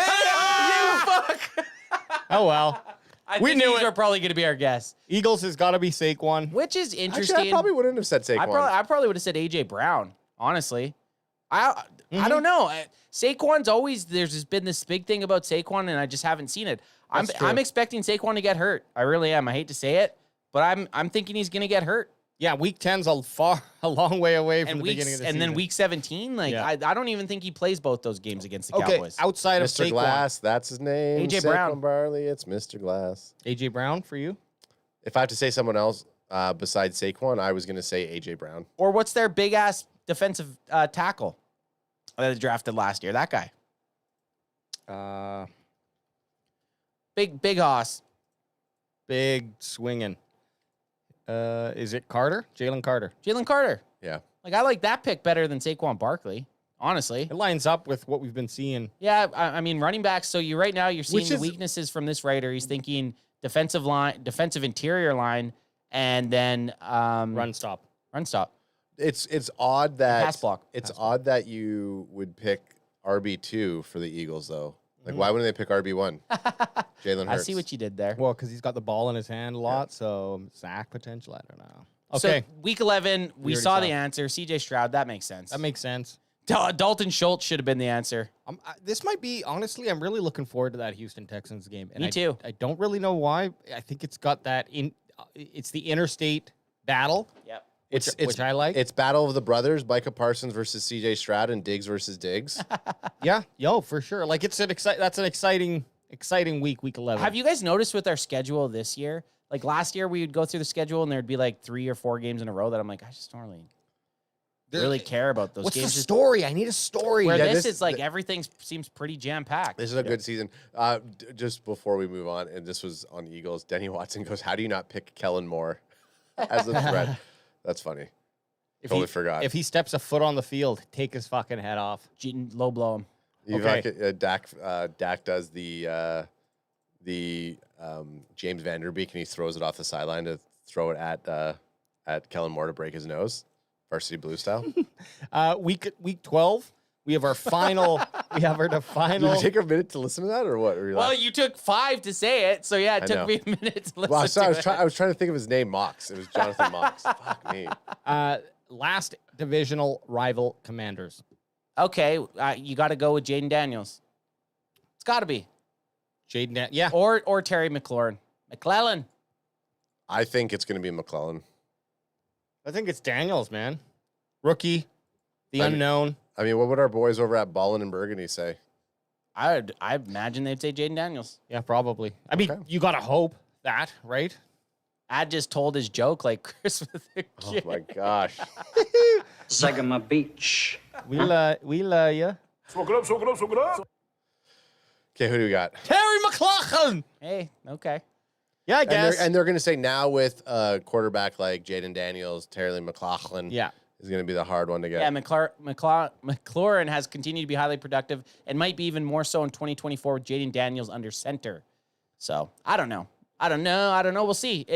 fuck. Oh well. We knew these were probably going to be our guess. Eagles has got to be Saquon. Which is interesting. Actually, I probably wouldn't have said Saquon. I probably would have said AJ Brown. Honestly, I don't know. Saquon's always there's been this big thing about Saquon, and I just haven't seen it. I'm expecting Saquon to get hurt. I really am. I hate to say it, but I'm thinking he's going to get hurt. Yeah, week 10's a long way away from the beginning of the season. And then week 17, I don't even think he plays both those games against the Cowboys. Outside of Mr. Saquon. Glass, that's his name. AJ Saquon Brown. Barkley, it's Mr. Glass. AJ Brown for you? If I have to say someone else besides Saquon, I was going to say AJ Brown. Or what's their big ass defensive tackle that they drafted last year? That guy. Big hoss. Big swinging. Is it Carter? Jalen Carter. Jalen Carter. Yeah. I like that pick better than Saquon Barkley, honestly. It lines up with what we've been seeing. Yeah, I mean, running backs. So you're seeing the weaknesses from this writer. He's thinking defensive interior line, and then Run stop. It's odd that pass block. It's odd that you would pick RB2 for the Eagles, though. Why wouldn't they pick RB1? Jalen Hurts. I see what you did there. Well, because he's got the ball in his hand a lot, so sack potential. I don't know. Okay. So week 11, we already saw saw the it. answer. CJ Stroud. That makes sense. That makes sense. Dalton Schultz should have been the answer. This might be, honestly, I'm really looking forward to that Houston Texans game. And Me too. I don't really know why. I think it's got that it's the interstate battle. Yep. Which I like. It's Battle of the Brothers, Micah Parsons versus CJ Stroud, and Diggs versus Diggs. Yeah, for sure. It's that's an exciting week 11. Have you guys noticed with our schedule this year? Last year, we would go through the schedule and there'd be 3 or 4 games in a row that I'm I just don't really care about those What's games. the story? I need a story. Where this is everything seems pretty jam packed. This is a good season. Just before we move on, and this was on Eagles, Denny Watson goes, "How do you not pick Kellen Moore as a threat?" That's funny. Totally forgot. If he steps a foot on the field, take his fucking head off. Low blow him. Okay. Dak does the James Van Der Beek, and he throws it off the sideline to throw it at Kellen Moore to break his nose, varsity blue style. Week 12, we have our final. Did you take a minute to listen to that, or what? Well, you took 5 to say it, so yeah, it took me a minute to listen to it. I was trying to think of his name, Mox. It was Jonathan Mox. Fuck me. Last divisional rival Commanders. Okay, you got to go with Jaden Daniels. It's got to be yeah. or Terry McClellan. I think it's going to be McClellan. I think it's Daniels, man. Rookie, unknown. I mean, what would our boys over at Ballin and Burgundy say? I imagine they'd say Jaden Daniels. Yeah, probably. I mean, you got to hope that, right? Ad just told his joke like Chris with the kid. Oh my gosh. Sagama Beach. We love you. Smoke it up. Okay, who do we got? Terry McLaughlin. Hey, okay. Yeah, I guess. And they're going to say now with a quarterback like Jaden Daniels, Terry McLaughlin. Yeah. Is going to be the hard one to get. Yeah, McLaurin has continued to be highly productive and might be even more so in 2024 with Jaden Daniels under center. So I don't know. We'll see.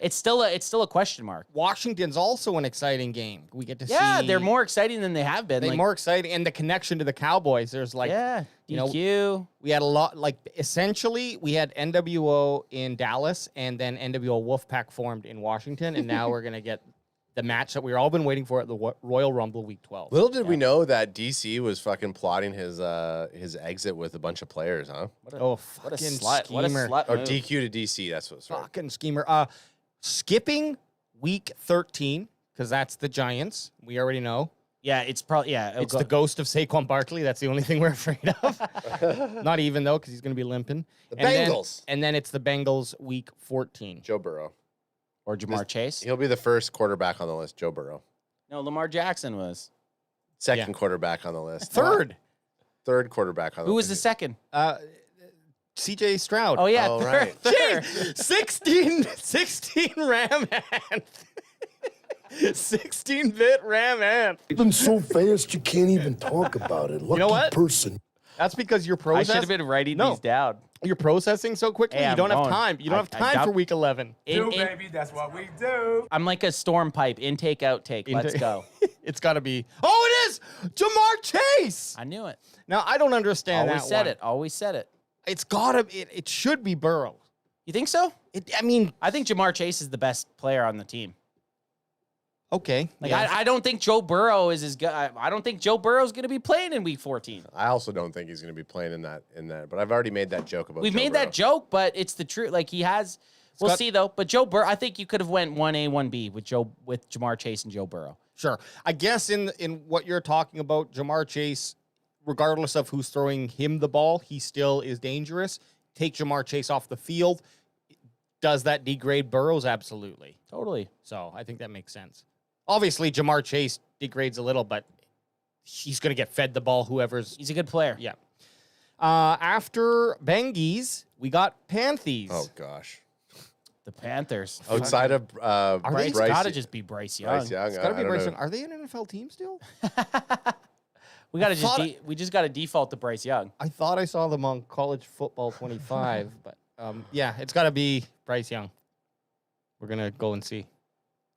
It's still a question mark. Washington's also an exciting game. We get to see. Yeah, they're more exciting than they have been. They're more exciting, and the connection to the Cowboys. There's DQ. We had a lot. Essentially, we had NWO in Dallas, and then NWO Wolfpack formed in Washington, and now we're gonna get the match that we've all been waiting for at the Royal Rumble Week 12. Little did we know that DC was fucking plotting his exit with a bunch of players, huh? Fucking What a slut. schemer. What a slut Or move. DQ to DC, that's what's right. Fucking schemer. Skipping Week 13, because that's the Giants. We already know. Yeah, it's probably It's the ghost of Saquon Barkley. That's the only thing we're afraid of. Not even though, because he's going to be limping. The And Bengals. then it's the Bengals week 14. Joe Burrow. or Jamar Chase. He'll be the first quarterback on the list. Joe Burrow. No, Lamar Jackson was. Second quarterback on the list. Third. Third quarterback on the list. Who was the second? C.J. Stroud. Oh yeah, Oh, third, right. third. 16 Ram hand. 16-bit Ram hand. Them so fast you can't even talk about it. Lucky know what? person. That's because you're I processing. should have been writing No. these down. You're processing so quickly. Hey, you I'm don't have going. time. You don't have time I for week 11. Baby, that's what we do. I'm like a storm pipe. Intake, outtake. Let's go. It's got to be. Oh, it is Jamar Chase. I knew it. Now I don't understand Always that said one. it. Always said it. It's gotta. It should be Burrow. You think so? I mean, I think Jamar Chase is the best player on the team. okay. Like yeah. I don't think Joe Burrow is as good. I don't think Joe Burrow's going to be playing in Week 14. I also don't think he's going to be playing in that. But I've already made that joke about. We've Joe made Burrow. that joke, but it's the truth. Like he has. We'll see though. But Joe Burrow, I think you could have went 1A, 1B with Jamar Chase and Joe Burrow. Sure. I guess in what you're talking about, Jamar Chase, regardless of who's throwing him the ball, he still is dangerous. Take Jamar Chase off the field. Does that degrade Burrows? Absolutely. Totally. So I think that makes sense. Obviously, Jamar Chase degrades a little, but he's going to get fed the ball, whoever's. He's a good player. Yeah. After Bengies, we got Panthers. Oh gosh. The Panthers. Outside of Bryce Bryce, got to just be Bryce Young. Bryce Young. It's got to be I don't Bryce know. Young. Are they an NFL team still? We got to thought we just got to default to Bryce Young. I thought I saw them on College Football 25, but yeah, it's got to be Bryce Young. We're going to go and see.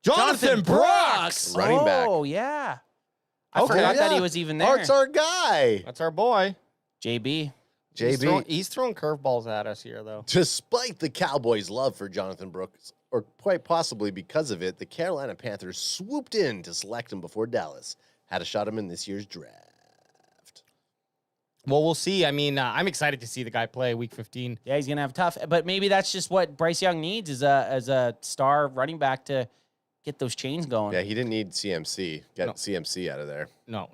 Jonathan Brooks! Running back. Oh, yeah. I Okay, forgot that yeah. he was even there. Art's our guy. That's our boy. JB. He's throwing curveballs at us here, though. Despite the Cowboys' love for Jonathan Brooks, or quite possibly because of it, the Carolina Panthers swooped in to select him before Dallas had a shot him in this year's draft. Well, we'll see. I mean, I'm excited to see the guy play Week 15. Yeah, he's going to have tough. But maybe that's just what Bryce Young needs as a star running back to get those chains going. Yeah, he didn't need CMC. Get No. CMC out of there. No,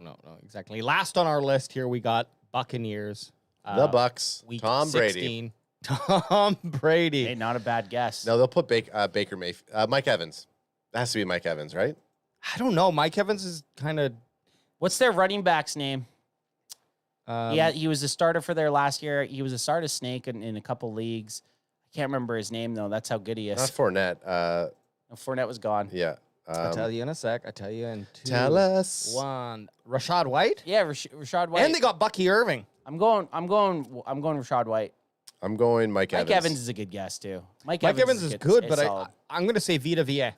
exactly. Last on our list here, we got Buccaneers. The Bucks. Week Tom Brady. 16. Tom Brady. Hey, not a bad guess. No, they'll put Baker Mayfield. Mike Evans. That has to be Mike Evans, right? I don't know. Mike Evans is kind of. What's their running back's name? Yeah, he was a starter for their last year. He was a starter snake in a couple leagues. I can't remember his name, though. That's how good he is. Not Fournette. No, Fournette was gone. Yeah. I'll tell you in a sec. I'll tell you in 2, Tell us. 1. Rashad White? Yeah, Rashad White. And they got Bucky Irving. I'm going Rashad White. I'm going Mike Evans. Mike Evans is a good guess, too. Mike Evans is good, but solid. I'm going to say Vita Vea.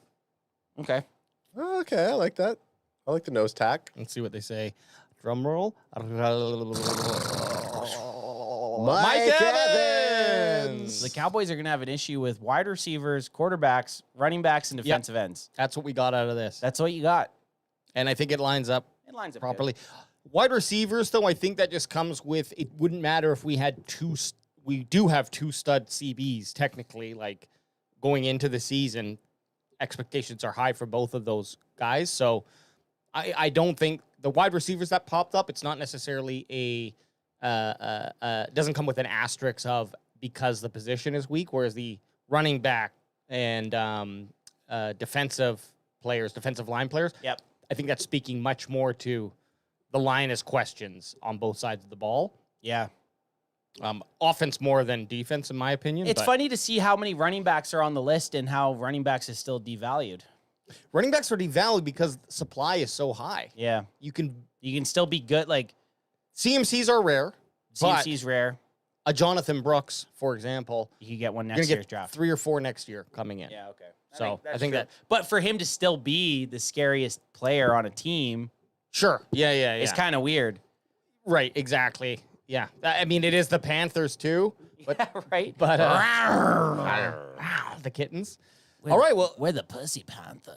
Okay. Oh, okay, I like that. I like the nose tack. Let's see what they say. Drum roll. Mike Evans. The Cowboys are going to have an issue with wide receivers, quarterbacks, running backs, and defensive ends. That's what we got out of this. That's what you got. And I think it lines up It lines up properly. Wide receivers, though, I think that just comes with, it wouldn't matter if we had we do have 2 stud CBs, technically, like going into the season. Expectations are high for both of those guys. So I don't think the wide receivers that popped up, it's not necessarily doesn't come with an asterisk of because the position is weak, whereas the running back and defensive line players, Yep. I think that's speaking much more to the line as questions on both sides of the ball. Yeah. Offense more than defense, in my opinion. It's but funny to see how many running backs are on the list and how running backs is still devalued. Running backs are devalued because supply is so high. Yeah. You can still be good. Like, CMCs are rare. But CMC's rare. a Jonathan Brooks, for example, You could get one you're next gonna year's get draft. 3 or 4 next year coming in. Yeah, okay. So I think true. that But for him to still be the scariest player on a team sure, yeah, is kind of weird. right, exactly. Yeah, I mean it is the Panthers too, but Yeah, right? but the kittens. All right, well, We're the Pussy Panthers.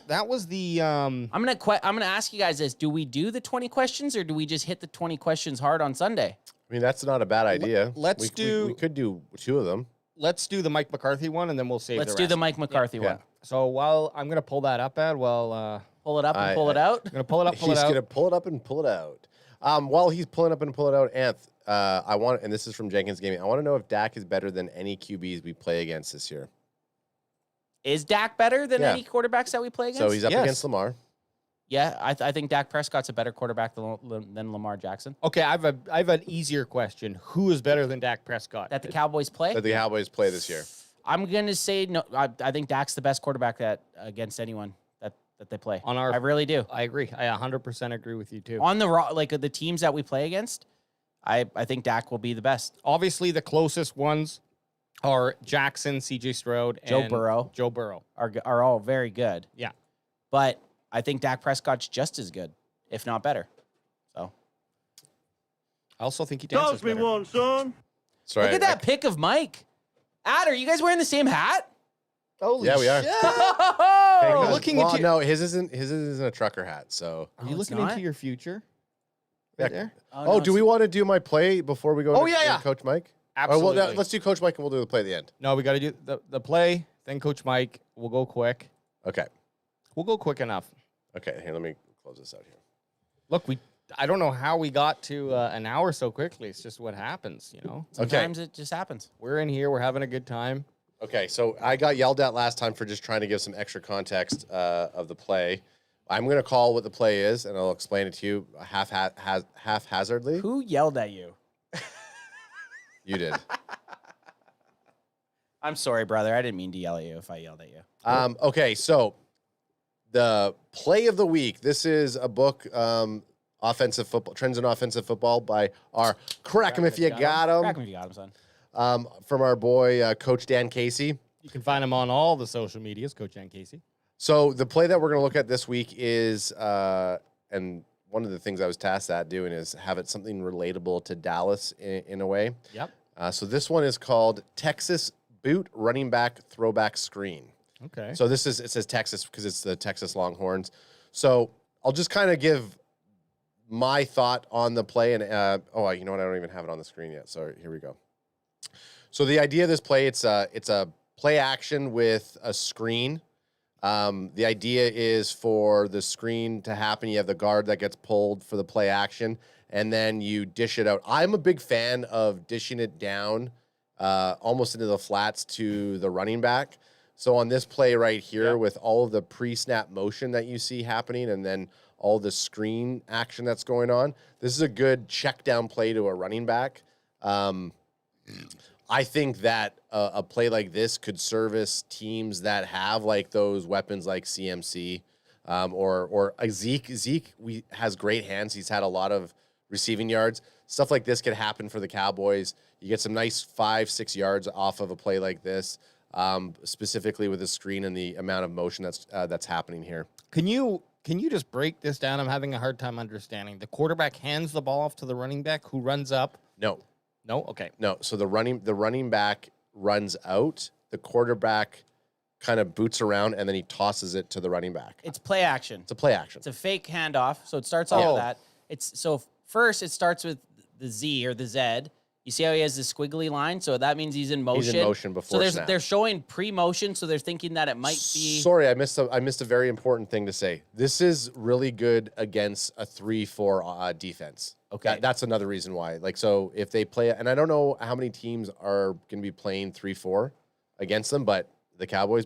that was the I'm gonna ask you guys this: do we do the 20 questions, or do we just hit the 20 questions hard on Sunday? I mean, that's not a bad idea. let's we could do 2 of them. let's do the Mike McCarthy one, and then we'll save. Let's the do rest. the Mike McCarthy one. So while I'm gonna pull that up, Ed. Well, Pull it up and pull it out. I'm gonna pull it up, pull He's it out. gonna pull it up and pull it out. While he's pulling up and pull it out, Anth, I want, and this is from Jenkins Gaming. I want to know if Dak is better than any QBs we play against this year. Is Dak better than Yeah. any quarterbacks that we play against? So he's up Yes. against Lamar. Yeah, I think Dak Prescott's a better quarterback than Lamar Jackson. Okay, I have an easier question. Who is better than Dak Prescott? That the Cowboys play? That the Cowboys play this year. I'm gonna say no. I think Dak's the best quarterback against anyone that they play. I really do. I agree. I 100% agree with you too. On the teams that we play against, I think Dak will be the best. Obviously, the closest ones are Jackson, CJ Stroud, Joe and Burrow. Joe Burrow Are all very good. Yeah. But I think Dak Prescott's just as good, if not better. So I also think he dances better. son. Sorry, look at that pic of Mike. Ad, are you guys wearing the same hat? Holy Yeah, we are. shit. Oh, looking well, into- no, his isn't a trucker hat. So, Are you it's looking not? into your future? Right there? oh, do we want to do my play before we go? Oh, to, yeah, yeah. Coach Mike. Absolutely. Well, let's do Coach Mike, and we'll do the play at the end. No, we got to do the play, then Coach Mike. We'll go quick. Okay. We'll go quick enough. Okay. Here, let me close this out here. Look, I don't know how we got to an hour so quickly. It's just what happens, you know? Sometimes it just happens. We're in here. We're having a good time. Okay, so I got yelled at last time for just trying to give some extra context of the play. I'm going to call what the play is, and I'll explain it to you haphazardly. Who yelled at you? You did. I'm sorry, brother. I didn't mean to yell at you if I yelled at you. Okay, so the play of the week. This is a book, offensive football trends in offensive football by our Crack 'em if you got 'em, Crack 'em if you got 'em, son. from our boy Coach Dan Casey. You can find him on all the social medias, Coach Jan Casey. So the play that we're going to look at this week is, and one of the things I was tasked at doing is have it something relatable to Dallas in a way. Yep. So this one is called Texas Boot Running Back Throwback Screen. Okay. So it says Texas because it's the Texas Longhorns. So I'll just kind of give my thought on the play, and you know what? I don't even have it on the screen yet. So here we go. So the idea of this play, it's a play action with a screen. The idea is for the screen to happen. You have the guard that gets pulled for the play action, and then you dish it out. I'm a big fan of dishing it down almost into the flats to the running back. So on this play right here, with all of the pre-snap motion that you see happening, and then all the screen action that's going on, this is a good check down play to a running back. I think that a play like this could service teams that have like those weapons like CMC or Zeke. Zeke has great hands. He's had a lot of receiving yards. Stuff like this could happen for the Cowboys. You get some nice 5-6 yards off of a play like this, specifically with the screen and the amount of motion that's happening here. Can you just break this down? I'm having a hard time understanding. The quarterback hands the ball off to the running back who runs up. No. Okay. No, so the running back runs out. The quarterback kind of boots around, and then he tosses it to the running back. It's play action. It's a play action. It's a fake handoff. So it starts off with that. First it starts with the Z or the Z. You see how he has this squiggly line? So that means he's in motion. He's in motion before snap. They're showing pre-motion, so they're thinking that it might be. Sorry, I missed a very important thing to say. This is really good against a 3-4 defense. Okay. That's another reason why. Like, so if they play, and I don't know how many teams are going to be playing 3-4 against them, but the Cowboys,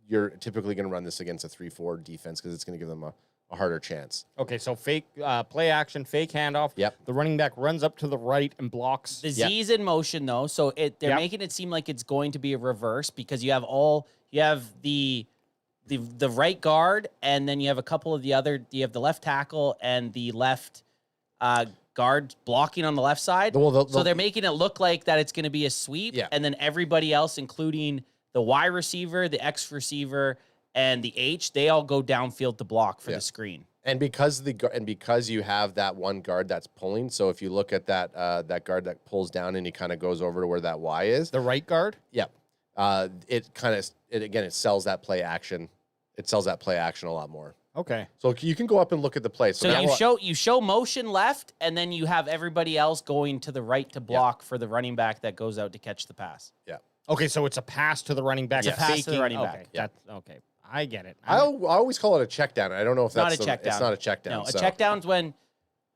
you're typically going to run this against a 3-4 defense because it's going to give them a harder chance. Okay, so fake play action, fake handoff. Yep. The running back runs up to the right and blocks. The Z's in motion though, so they're making it seem like it's going to be a reverse because you have the right guard, and then you have a couple of you have the left tackle and the left guard blocking on the left side. So they're making it look like that it's going to be a sweep, and then everybody else, including the Y receiver, the X receiver, and the H, they all go downfield to block for the screen. And because you have that one guard that's pulling, so if you look at that guard that pulls down and he kind of goes over to where that Y is, The right guard? yeah, it sells that play action. It sells that play action a lot more. Okay. So you can go up and look at the play. So you show motion left, and then you have everybody else going to the right to block for the running back that goes out to catch the pass. Yeah. Okay, so it's a pass to the running back. It's a pass to the faking- running okay, back. That's okay. I get it. I always call it a check down. I don't know if Not that's a check down. It's not a check down. No, a so. check down's when,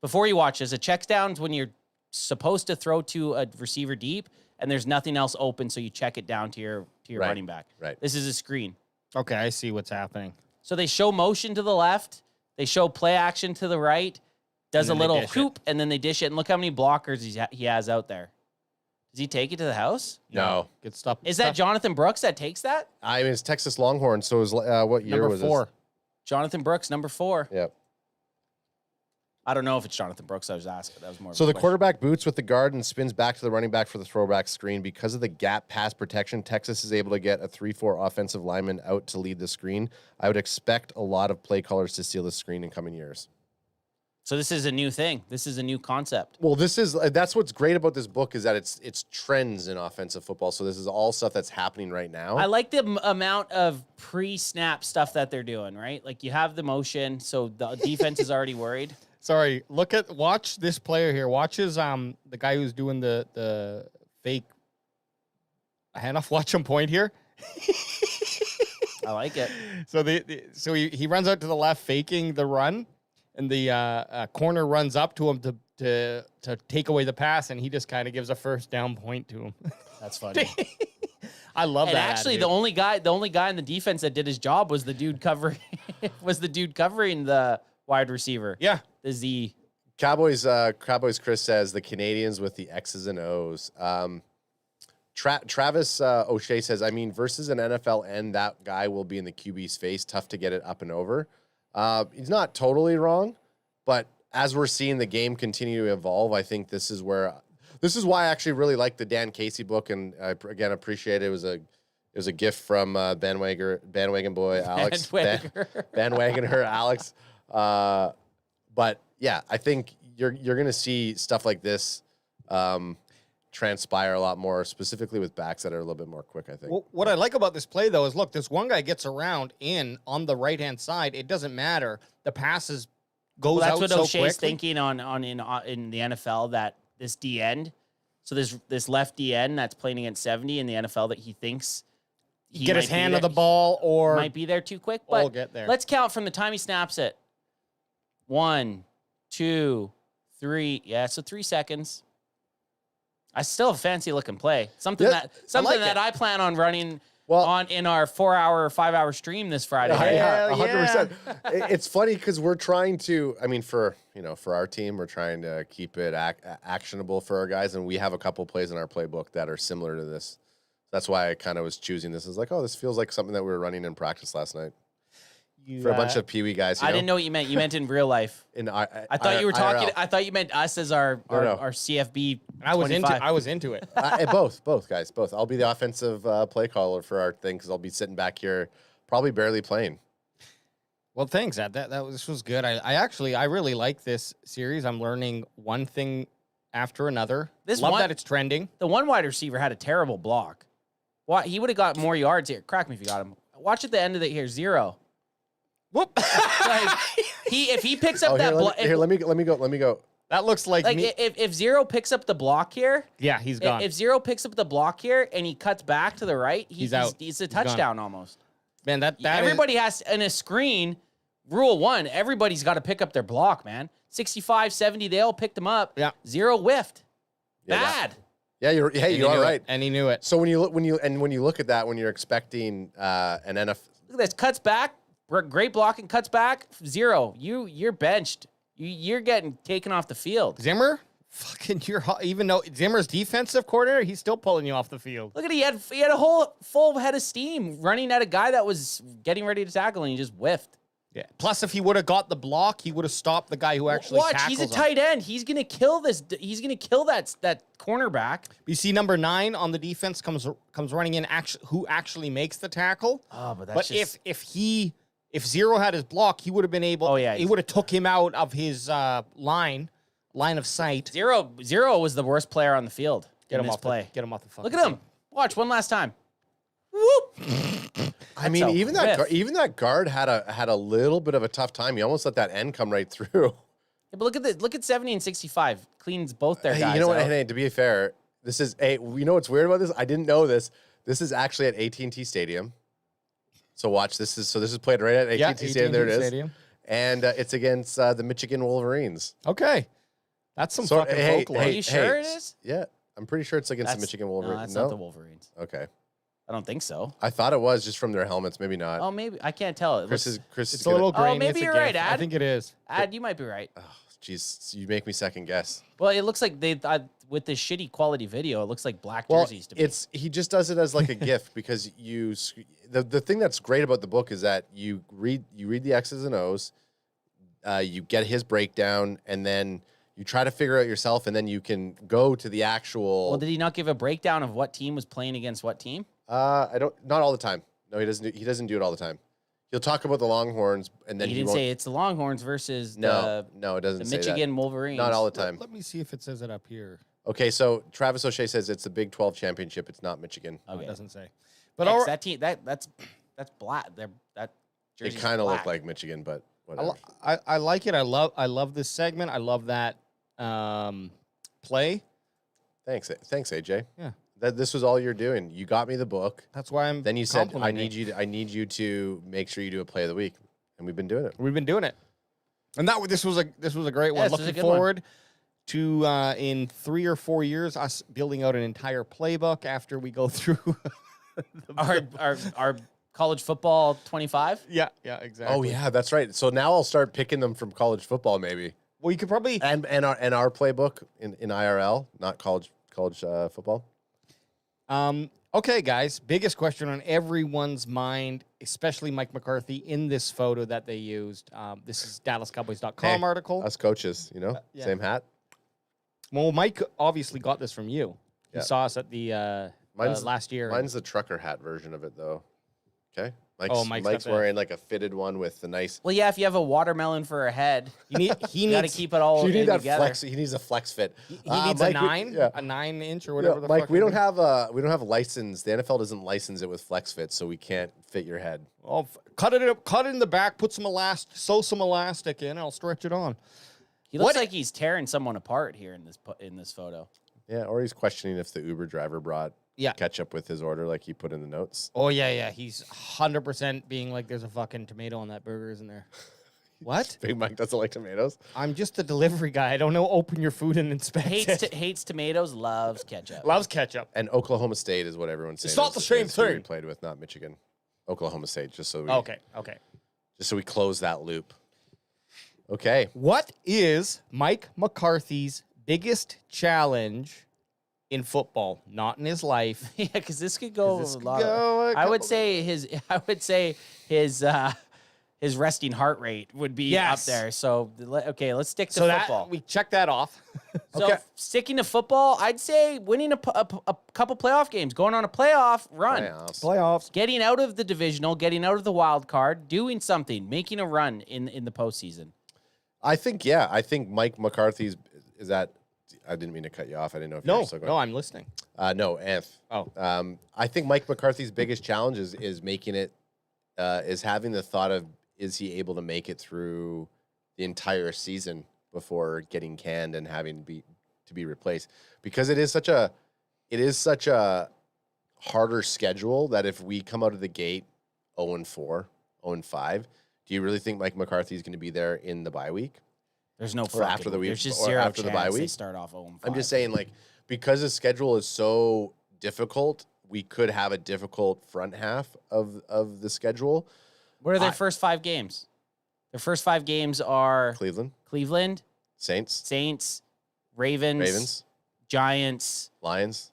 before you watch this, a check down's when you're supposed to throw to a receiver deep and there's nothing else open, so you check it down to your Right, running back. right. This is a screen. Okay, I see what's happening. So they show motion to the left, they show play action to the right, does a And then they little dish it. hoop, and then they dish it. And look how many blockers he has out there. Does he take it to the house? No. Good stuff. Is that Jonathan Brooks that takes that? I mean, it's Texas Longhorns. So it was, what year number was 4? Jonathan Brooks, number 4. this? Yep. I don't know if it's Jonathan Brooks. I was asking. That was more. So of a the question. quarterback boots with the guard and spins back to the running back for the throwback screen. Because of the gap pass protection, Texas is able to get a 3-4 offensive lineman out to lead the screen. I would expect a lot of play callers to steal the screen in coming years. So this is a new thing. This is a new concept. Well, that's what's great about this book is that it's trends in offensive football. So this is all stuff that's happening right now. I like the amount of pre-snap stuff that they're doing, right? Like you have the motion, so the defense is already worried. Sorry, watch this player here. Watch his the guy who's doing the fake handoff. Watch him point here. I like it. So so he runs out to the left, faking the run, and the corner runs up to him to take away the pass, and he just kind of gives a first down point to him. That's funny. I love And that. actually, attitude. the only guy in the defense that did his job was the dude covering the wide receiver. Yeah. The Z. Cowboys Chris says the Canadians with the X's and O's. Travis O'Shea says, I mean, versus an NFL end, that guy will be in the QB's face. Tough to get it up and over. He's not totally wrong, but as we're seeing the game continue to evolve, I think this is why I actually really like the Dan Casey book, and I again appreciate it. It was a gift from bandwagon boy Alex, bandwagoner Alex. But yeah, I think you're gonna see stuff like this transpire a lot more, specifically with backs that are a little bit more quick. I think. Well, what I like about this play, though, is look, this one guy gets around on the right hand side. It doesn't matter. The passes goes That's out what so O'Shea's quickly. thinking in the NFL, that this D end, so this left D end that's playing against 70 in the NFL, that he thinks he Get his might be hand on there- the ball, or might be there too quick. We'll But get there. let's count from the time he snaps it. 1, 2, 3. Yeah, so 3 seconds. I still have a fancy looking play. Something Yeah, that I plan on running Well- in our 4-hour or 5-hour stream this Friday. Yeah, Hell 100%. It's funny because we're trying to. I mean, for our team, we're trying to keep it actionable for our guys, and we have a couple plays in our playbook that are similar to this. That's why I kind of was choosing this. As like, oh, this feels like something that we were running in practice last night for a bunch of Pee Wee guys. I didn't know what you meant. You meant in real life. I thought you were talking. IRL. I thought you meant us as our CFB. I was 25. into it. Both guys. I'll be the offensive play caller for our thing because I'll be sitting back here, probably barely playing. Well, thanks. This was good. I really like this series. I'm learning one thing after another. Love that it's trending. The one wide receiver had a terrible block. Why he would have got more yards here. Crack me if you got him. Watch at the end of it here. 0. Whoop. Like, if he picks up that block. Let me go. That looks like me. If 0 picks up the block here, Yeah, he's gone. If 0 picks up the block here and he cuts back to the right, He's out. He's a gone. touchdown almost. Man, that Everybody has in a screen. Rule 1: everybody's got to pick up their block, man. 65, 70, they all picked them up. Yeah. 0 whiffed. Yeah, Bad. Yeah, you are right. And he knew it. So when you look at that, when you're expecting an NFL, Look at this. Cuts back. Great blocking. Cuts back. 0. You're benched. You're getting taken off the field. Zimmer, fucking, even though Zimmer's defensive coordinator, he's still pulling you off the field. Look at he had a whole full head of steam running at a guy that was getting ready to tackle, and he just whiffed. Yeah. Plus, if he would have got the block, he would have stopped the guy who actually Watch, tackles he's a him. tight end. He's gonna kill this. He's gonna kill that cornerback. You see, number 9 on the defense comes running in. Who actually makes the tackle? Oh, but But if 0 had his block, he would have been able. Oh, yeah, he would have took him out of his line of sight. 0 was the worst player on the field. Get in him this off play. Get him off the fucking. Look at him. Watch one last time. Whoop. I mean, a even that guard had a little bit of a tough time. He almost let that end come right through. Yeah, but look at 70 and 65. Cleans both their guys. Hey, you know what? out. Hey, to be fair, this is you know what's weird about this? I didn't know this. This is actually at AT&T Stadium. So watch. This is played right at AT&T Stadium. There it is. Stadium. And it's against the Michigan Wolverines. Okay. That's some fucking folklore. Are you sure it is? Yeah, I'm pretty sure it's against the Michigan No, Wolverines. that's not the Wolverines. Okay. I don't think so. I thought it was just from their helmets. Maybe not. Oh, maybe. I can't tell. Chris Looks- is It's a little grainy. maybe It's a you're right, GIF. I Ad. think it is. Ad, you might be right. Jeez, you make me second guess. Well, it looks like they with this shitty quality video, it looks like black Well, jerseys to me. he just does it as like a GIF because the thing that's great about the book is that you read the X's and O's, you get his breakdown, and then you try to figure out yourself, and then you can go to the actual. Well, did he not give a breakdown of what team was playing against what team? Not all the time. No, he doesn't do it all the time. He'll talk about the Longhorns, and then He he didn't won't. say it's the Longhorns versus No, it the doesn't say Michigan that. Wolverines. Not all the time. Let me see if it says it up here. Okay, so Travis O'Shea says it's the Big 12 championship. It's not Michigan. No, Okay. it doesn't say. But X, all that team that's black. That They jersey's kind of look black. like Michigan, but I, whatever. I like it. I love this segment. I love that play. Thanks, AJ. Yeah. This was all you're doing. You got me the book. That's why I'm. Then you said, I complimenting. need you to make sure you do a play of the week, and we've been doing it. We've been doing it, and this was a great one. this was a Looking good one. forward to in 3 or 4 years us building out an entire playbook after we go through. our college football 25. Yeah, exactly. Oh yeah, that's right. So now I'll start picking them from college football, maybe, Well, you could probably. and our playbook in IRL, not college football. Okay, guys. Biggest question on everyone's mind, especially Mike McCarthy, in this photo that they used. This is DallasCowboys.com Hey, article. Us coaches, yeah. same hat. Well, Mike obviously got this from you. He Yeah. saw us at the last year. Mine's the trucker hat version of it, though. Okay. Mike's got that. wearing like a fitted one with the nice. Well, yeah, if you have a watermelon for a head, He you got to needs. keep it all You need that together. flex. He needs a flex fit. He needs Mike, a 9, yeah. a 9-inch or Yeah, whatever. the Mike, fuck we it don't is. have a license. The NFL doesn't license it with flex fit, so we can't fit your head. Oh, cut it up, cut it in the back. Put some sew some elastic in. I'll stretch it on. He looks What- like he's tearing someone apart here in this photo. Yeah, or he's questioning if the Uber driver brought Yeah. ketchup with his order, like he put in the notes. Oh yeah. He's 100% being like, "There's a fucking tomato on that burger, isn't there?" What? Big Mike doesn't like tomatoes. I'm just the delivery guy. I don't know. Open your food and inspect it. Hates tomatoes, loves ketchup. Loves ketchup. And Oklahoma State is what everyone's saying. It's not is- the same is who we thing. played with, not Michigan. Oklahoma State, just so we Okay. just so we close that loop. Okay. What is Mike McCarthy's biggest challenge in football? Not in his life. Yeah, because this could go This a could lot. go a I would couple- say his resting heart rate would be Yes. up there. So okay, let's stick to So that football. we check that off. So Okay. sticking to football, I'd say winning a couple playoff games, going on a playoff run, Playoffs. getting out of the divisional, getting out of the wild card, doing something, making a run in the postseason. I think Mike McCarthy's is that. I didn't mean to cut you off. I didn't know if you were still going. No, I'm listening. No, Anth. Oh. I think Mike McCarthy's biggest challenge is making it, is having the thought of, is he able to make it through the entire season before getting canned and having to be replaced? Because it is such a harder schedule that if we come out of the gate 0-4, 0-5, do you really think Mike McCarthy is going to be there in the bye week? There's no Or after fucking- the week- There's just or zero after the bye chance they week? start off 0-5. I'm just saying, like, because the schedule is so difficult, we could have a difficult front half of the schedule. What are their first 5 games? Their first 5 games are Cleveland, Saints, Saints, Ravens, Giants, Lions.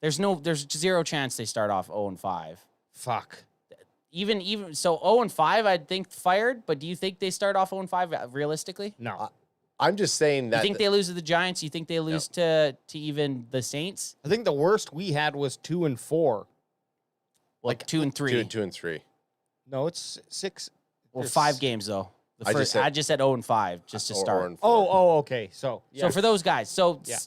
There's zero chance they start off 0-5. Fuck. Even so, 0-5, I'd think fired. But do you think they start off 0-5 realistically? No. I'm just saying You that think they lose to the Giants? You think they lose to even the Saints? I think the worst we had was 2-4. Like 2-3. 2 and 3. No, it's 6. Well, There's- 5 games though. I just said- I just said 0-5 just to Or start. and 4. Oh, okay. So, yeah. So for those guys, Yeah.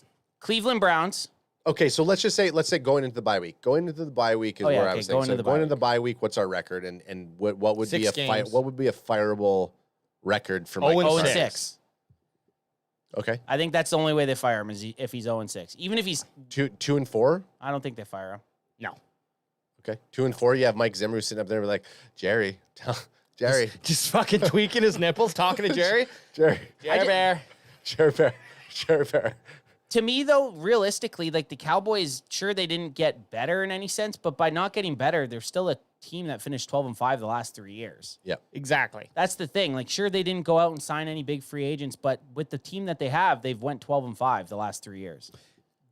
Cleveland Browns. Okay, so let's say going into the bye week. Going into the bye week is Oh, yeah, where I okay, was saying. going So into the going bye into the bye week, what's our record, and what would 6 be games. what would be a fireable record for Mike 0-6. McCarthy? 0-6. Okay, I think that's the only way they fire him is if he's 0-6. Even if he's, 2 and 4. I don't think they fire him. No. Okay. 2-4. You have Mike Zimmer sitting up there like, Jerry, Jerry. Just fucking tweaking his nipples, talking to Jerry. Jerry. Jerry Bear. Jerry Bear. To me, though, realistically, like the Cowboys, sure, they didn't get better in any sense, but by not getting better, they're still a team that finished 12-5 the last 3 years. Yeah. Exactly. That's the thing. Like, sure, they didn't go out and sign any big free agents, but with the team that they have, they've went 12-5 the last 3 years.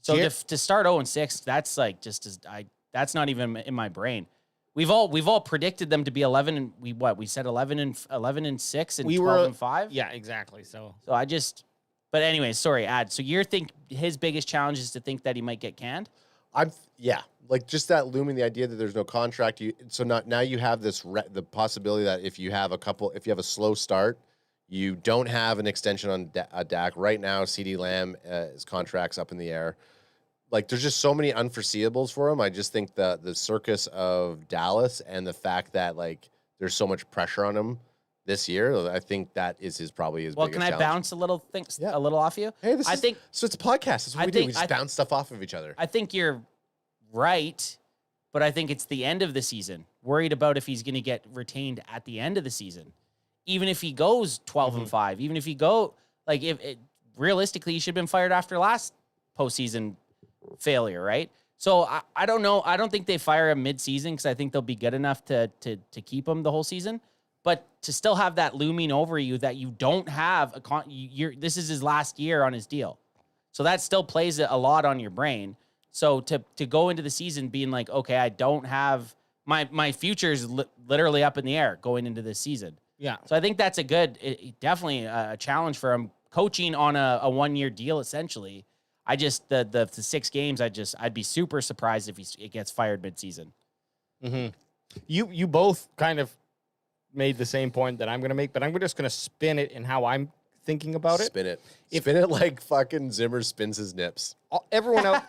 So to start 0-6, that's like that's not even in my brain. We've all predicted them to be 11 and we said 11 and 6 and 12-5. Yeah, exactly. So but anyway, sorry, Ad. So you think his biggest challenge is to think that he might get canned? Like just that looming, the idea that there's no contract. Now you have the possibility that if you have a slow start, you don't have an extension on Dak right now. CeeDee Lamb, his contract's up in the air. Like there's just so many unforeseeables for him. I just think the circus of Dallas and the fact that like there's so much pressure on him this year, I think that is probably his biggest challenge. Can I bounce a little off you? Hey, it's a podcast. That's what we do. We just bounce stuff off of each other. I think you're right, but I think it's the end of the season. Worried about if he's going to get retained at the end of the season. Even if he goes 12-5, even if he realistically, he should have been fired after last postseason failure, right? So I don't know. I don't think they fire him mid-season because I think they'll be good enough to keep him the whole season. But to still have that looming over you that you don't have this is his last year on his deal, so that still plays a lot on your brain. So to go into the season being like, okay, I don't have my future is literally up in the air going into this season. yeah. So I think that's definitely a challenge for him coaching on a 1-year deal essentially. I just the 6 games. I'd be super surprised if he gets fired mid-season. Mm-hmm. You both kind of made the same point that I'm going to make, but I'm just going to spin it in how I'm thinking about it. Spin it. Spin it like fucking Zimmer spins his nips. Everyone out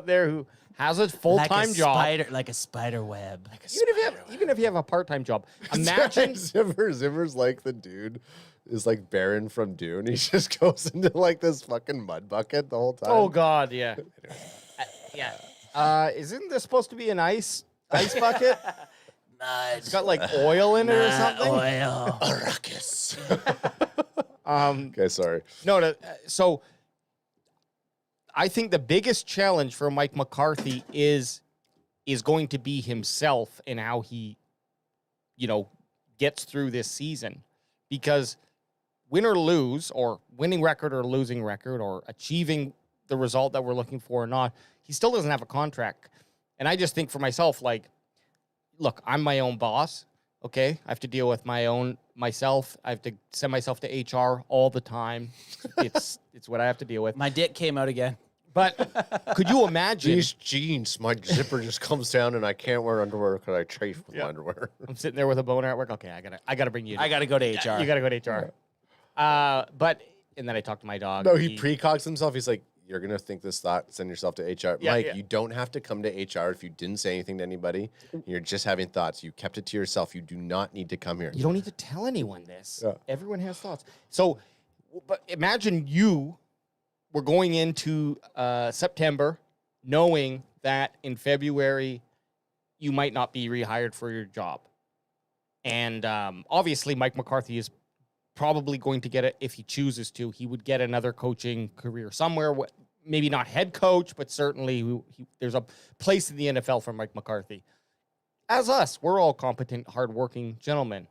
there who has a full-time job. Like a spider web. Even if you have a part-time job. Imagine Zimmer's like the dude is like Baron from Dune. He just goes into like this fucking mud bucket the whole time. Oh God, yeah. Yeah. Isn't this supposed to be an ice bucket? It's got like oil in it or something. Oil. Arrakis. Okay, sorry. No, so I think the biggest challenge for Mike McCarthy is going to be himself and how he, gets through this season. Because win or lose, or winning record or losing record, or achieving the result that we're looking for or not, he still doesn't have a contract. And I just think for myself, like, look, I'm my own boss, okay? I have to deal with myself. I have to send myself to HR all the time. It's what I have to deal with. My dick came out again. But could you imagine? These jeans, my zipper just comes down and I can't wear underwear because I chafe with my underwear. I'm sitting there with a boner at work. Okay, I gotta bring you. I gotta go to HR. You gotta go to HR. And then I talked to my dog. No, he precocks himself. He's like, you're going to think this thought, send yourself to HR. Yeah, Mike, yeah. you don't have to come to HR if you didn't say anything to anybody. You're just having thoughts. You kept it to yourself. You do not need to come here. You don't need to tell anyone this. Yeah. Everyone has thoughts. So, but imagine you were going into September knowing that in February you might not be rehired for your job. And obviously Mike McCarthy is probably going to get it if he chooses to. He would get another coaching career somewhere, maybe not head coach, but certainly there's a place in the NFL for Mike McCarthy. As us, we're all competent, hardworking gentlemen.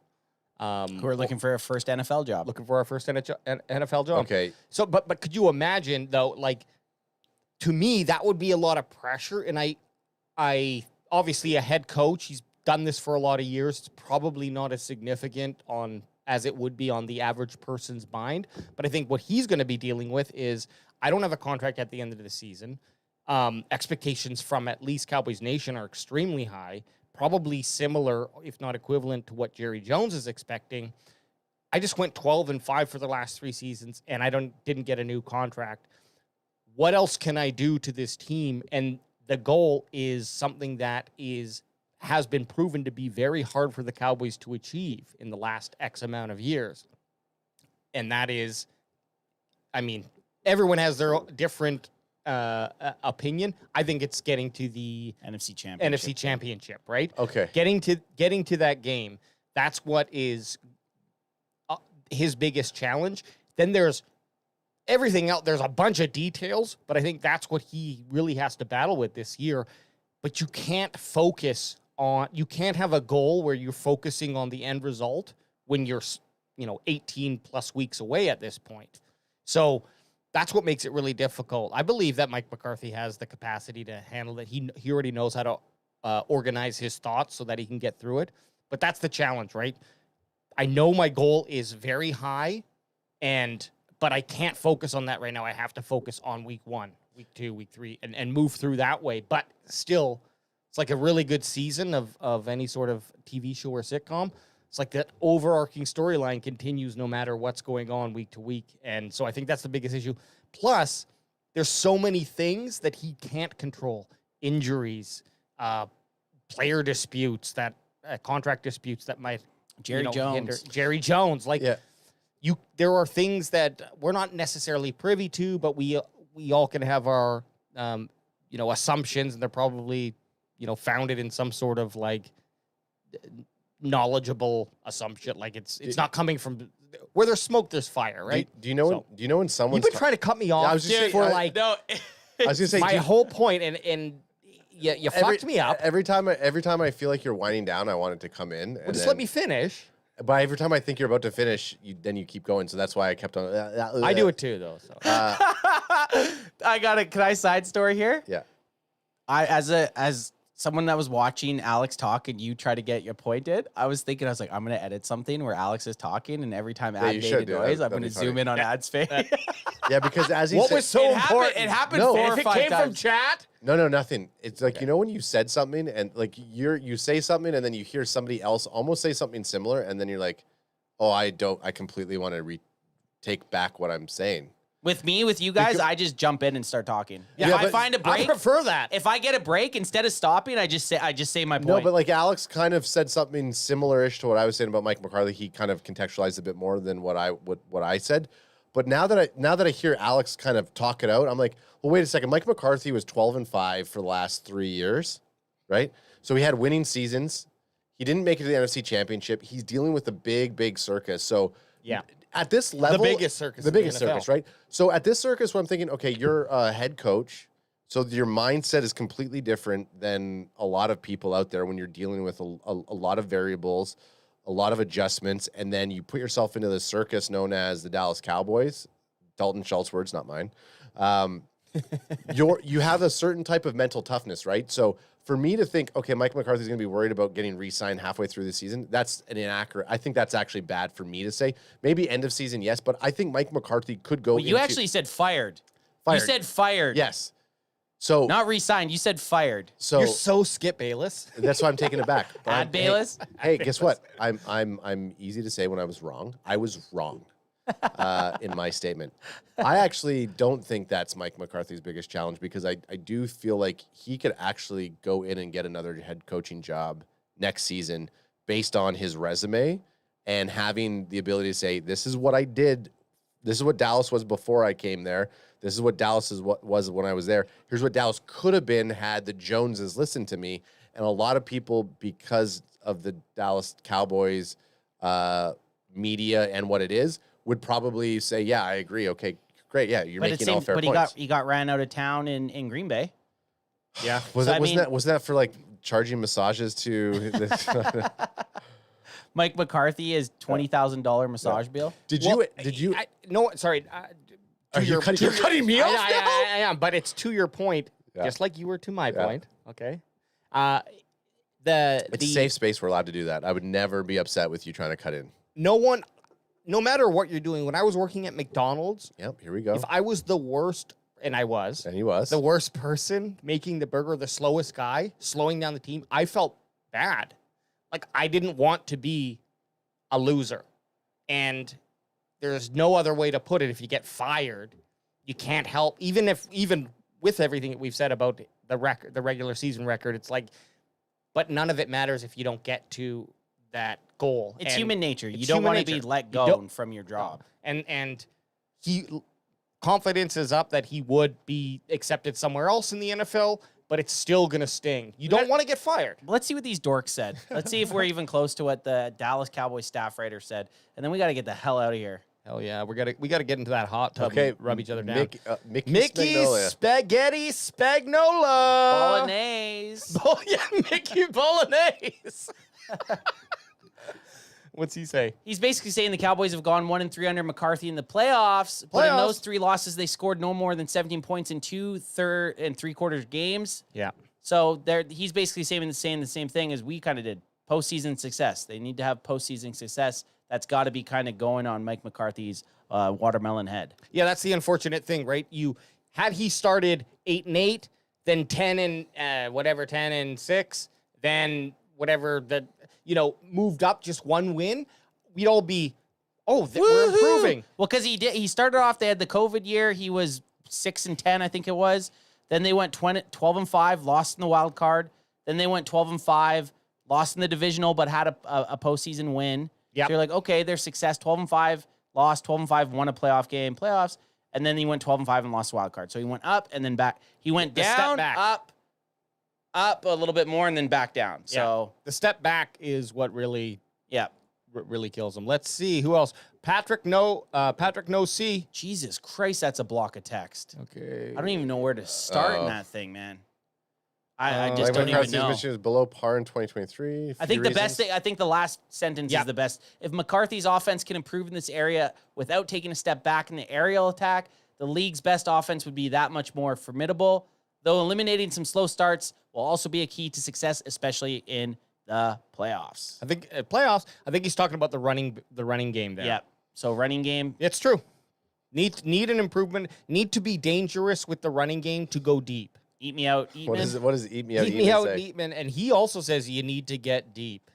Who are looking for a first NFL job. Looking for our first NFL job. Okay. So, but could you imagine though? Like, to me, that would be a lot of pressure. And I obviously a head coach. He's done this for a lot of years. It's probably not as significant as it would be on the average person's mind. But I think what he's going to be dealing with is I don't have a contract at the end of the season. Expectations from at least Cowboys Nation are extremely high. Probably similar, if not equivalent, to what Jerry Jones is expecting. I just went 12-5 for the last 3 seasons, and I didn't get a new contract. What else can I do to this team? And the goal is something that has been proven to be very hard for the Cowboys to achieve in the last X amount of years. And that is, I mean, everyone has their different opinion, I think it's getting to the NFC Championship. NFC Championship, right? Okay. Getting to that game. That's what is his biggest challenge. Then there's everything else. There's a bunch of details, but I think that's what he really has to battle with this year. But you can't you can't have a goal where you're focusing on the end result when you're, 18 plus weeks away at this point. So that's what makes it really difficult. I believe that Mike McCarthy has the capacity to handle it. He already knows how to organize his thoughts so that he can get through it. But that's the challenge, right? I know my goal is very high, but I can't focus on that right now. I have to focus on week 1, week 2, week 3, and move through that way. But still, it's like a really good season of any sort of TV show or sitcom. It's like that overarching storyline continues no matter what's going on week to week. And so I think that's the biggest issue. Plus, there's so many things that he can't control. Injuries, player disputes, contract disputes that might Jerry Jones. hinder. Jerry Jones. There are things that we're not necessarily privy to, but we all can have our assumptions, and they're probably founded in some sort of knowledgeable assumption. Like it's not coming from where there's smoke, there's fire, right? Do you know when someone's You've been trying to cut me off I was just saying, for No, I was gonna say my whole point, and you fucked me up. Every time I feel like you're winding down, I wanted to come in. Well, just let me finish. But every time I think you're about to finish, then you keep going. So that's why I kept on. I do it too, though. So. I got it. Can I side story here? Yeah. As someone that was watching Alex talk and you try to get your point in, I was like, I'm going to edit something where Alex is talking, and every time ad you made should a do. noise, I'm That'd going to be zoom funny. in on ad's face. Yeah, because as he What said, was so important? It happened No. 4 or If it 5 came from times. chat, no, nothing. It's like when you said something and you say something and then you hear somebody else almost say something similar, and then you're like, oh, I completely want to take back what I'm saying. With you guys, I just jump in and start talking. Yeah, If I but find a break, I prefer that. if I get a break, instead of stopping, I just say my point. No, but Alex kind of said something similar-ish to what I was saying about Mike McCarthy. He kind of contextualized a bit more than what I said. But now that I hear Alex kind of talk it out, I'm like, well, wait a second. Mike McCarthy was 12-5 for the last 3 years, right? So he had winning seasons. He didn't make it to the NFC Championship. He's dealing with a big circus. So Yeah. At this level, The biggest circus the in the biggest NFL. circus, right? So at this circus, what I'm thinking, okay, you're a head coach, so your mindset is completely different than a lot of people out there when you're dealing with a lot of variables, a lot of adjustments, and then you put yourself into the circus known as the Dallas Cowboys. Dalton Schultz words, not mine. You have a certain type of mental toughness, right? So for me to think, okay, Mike McCarthy's going to be worried about getting re-signed halfway through the season, that's an inaccurate. I think that's actually bad for me to say. Maybe end of season, yes, but I think Mike McCarthy could go. you actually said fired. You said fired. Yes. So Not re-signed. You said fired. so You're so Skip Bayless. that's why I'm taking it back. But Ad Bayless. Hey, guess what? I'm easy to say when I was wrong. I was wrong in my statement. I actually don't think that's Mike McCarthy's biggest challenge because I do feel like he could actually go in and get another head coaching job next season based on his resume and having the ability to say, this is what I did. This is what Dallas was before I came there. This is what Dallas was when I was there. Here's what Dallas could have been had the Joneses listened to me. And a lot of people, because of the Dallas Cowboys media and what it is, would probably say, yeah, I agree. Okay, great. Yeah, you're making all fair points. He got ran out of town in Green Bay. Yeah. Wasn't that for like charging massages to Mike McCarthy is $20,000 massage bill. Did you No, sorry. you're cutting me off now? I am, but it's to your point, Yeah. just like you were to my Yeah. point. Okay. It's a safe space. We're allowed to do that. I would never be upset with you trying to cut in. No matter what you're doing, when I was working at McDonald's, Yep, here we go. if I was the worst, and I was, And he was. the worst person making the burger, the slowest guy, slowing down the team, I felt bad. Like I didn't want to be a loser. And there's no other way to put it. If you get fired, you can't help. Even with everything that we've said about the regular season record, it's like, but none of it matters if you don't get to that goal. It's And human nature. it's You don't human want to be nature. let You go don't- from your job. And he confidence is up that he would be accepted somewhere else in the NFL, but it's still going to sting. You don't want to get fired. Let's see what these dorks said. Let's see if we're even close to what the Dallas Cowboys staff writer said. And then we got to get the hell out of here. Hell yeah, we got to get into that hot tub and rub each other down. Mickey Spaghetti Spagnola. Bolognese. Yeah, Mickey Bolognese. What's he say? He's basically saying the Cowboys have gone 1-3 under McCarthy in the playoffs. But in those 3 losses, they scored no more than 17 points in 2 third and 3/4 games. Yeah. So he's basically saying the same thing as we kind of did. Postseason success. They need to have postseason success. That's got to be kind of going on Mike McCarthy's watermelon head. Yeah, that's the unfortunate thing, right? Had he started 8-8, then 10-6, then whatever moved up just one win, we'd all be, we're improving. Well, because he started off, they had the COVID year. He was 6-10, I think it was. Then they went 12-5, lost in the wild card. Then they went 12-5, lost in the divisional, but had a postseason win. Yep. So you're like, okay, their success, 12-5, lost, 12-5, won a playoff game, playoffs. And then he went 12-5 and lost the wild card. So he went up and then back. He went down, up a little bit more, and then back down. So the step back is what really kills him. Let's see who else. Patrick No C. Jesus Christ, that's a block of text. Okay, I don't even know where to start in that thing, man. I just don't even know. Mission is below par in 2023. I think the best thing. I think the last sentence is the best. If McCarthy's offense can improve in this area without taking a step back in the aerial attack, the league's best offense would be that much more formidable. Though eliminating some slow starts will also be a key to success, especially in the playoffs. I think playoffs. I think he's talking about the running game there. Yeah. So running game. It's true. Need an improvement. Need to be dangerous with the running game to go deep. Eat me out, Eatman. What does eat me out, Eat me out, Eatman? And he also says you need to get deep.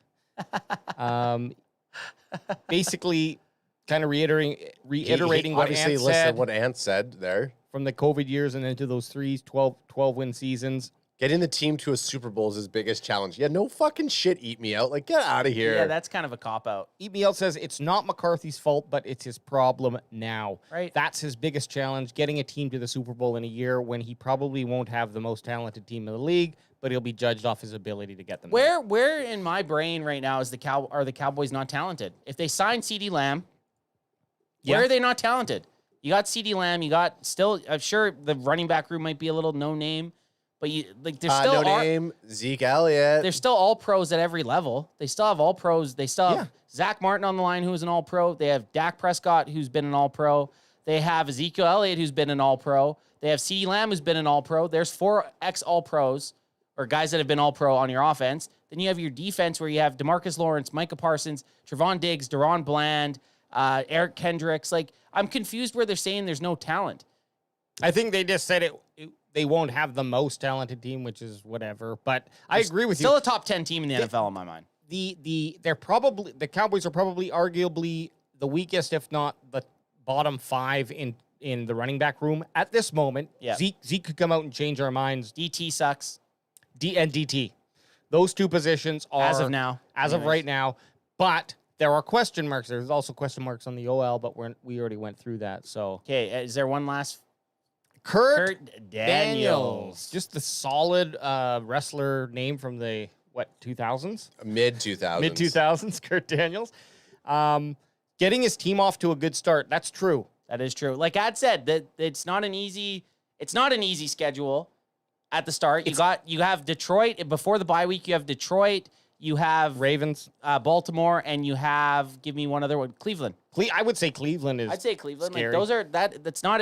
Basically, kind of reiterating what obviously Ant listen said what Ant said there. From the COVID years and into those 12-win seasons. Getting the team to a Super Bowl is his biggest challenge. Yeah, no fucking shit, eat me out. Like, get out of here. Yeah, that's kind of a cop-out. Eat me out says it's not McCarthy's fault, but it's his problem now. Right. That's his biggest challenge, getting a team to the Super Bowl in a year when he probably won't have the most talented team in the league, but he'll be judged off his ability to get them there. Where in my brain right now is are the Cowboys not talented? If they sign CeeDee Lamb, where are they not talented? You got CeeDee Lamb. You got still. I'm sure the running back room might be a little no name, but there's still name Zeke Elliott. They're still all pros at every level. They still have all pros. They still have Zach Martin on the line, who is an all pro. They have Dak Prescott, who's been an all pro. They have Ezekiel Elliott, who's been an all pro. They have CeeDee Lamb, who's been an all pro. There's 4 ex-all pros or guys that have been all pro on your offense. Then you have your defense where you have DeMarcus Lawrence, Micah Parsons, Trevon Diggs, Deron Bland, Eric Kendricks. Like, I'm confused where they're saying there's no talent. I think they just said they won't have the most talented team, which is whatever. But I agree with you. Still a top 10 team in the NFL in my mind. The Cowboys are probably arguably the weakest, if not the bottom 5 in the running back room at this moment. Yeah. Zeke could come out and change our minds. DT sucks. And DT. Those 2 positions are as of now. As of right now. But there are question marks. There's also question marks on the OL, but we already went through that. So okay, is there one last? Kurt Daniels, just the solid wrestler name from the 2000s, mid 2000s, Kurt Daniels, getting his team off to a good start. That's true. That is true. Like Ad said, that it's not an easy schedule at the start. You have Detroit before the bye week. You have Detroit. You have Ravens, Baltimore, and you have, give me one other one, Cleveland. I would say Cleveland is. I'd say Cleveland. Scary. Like those are that's not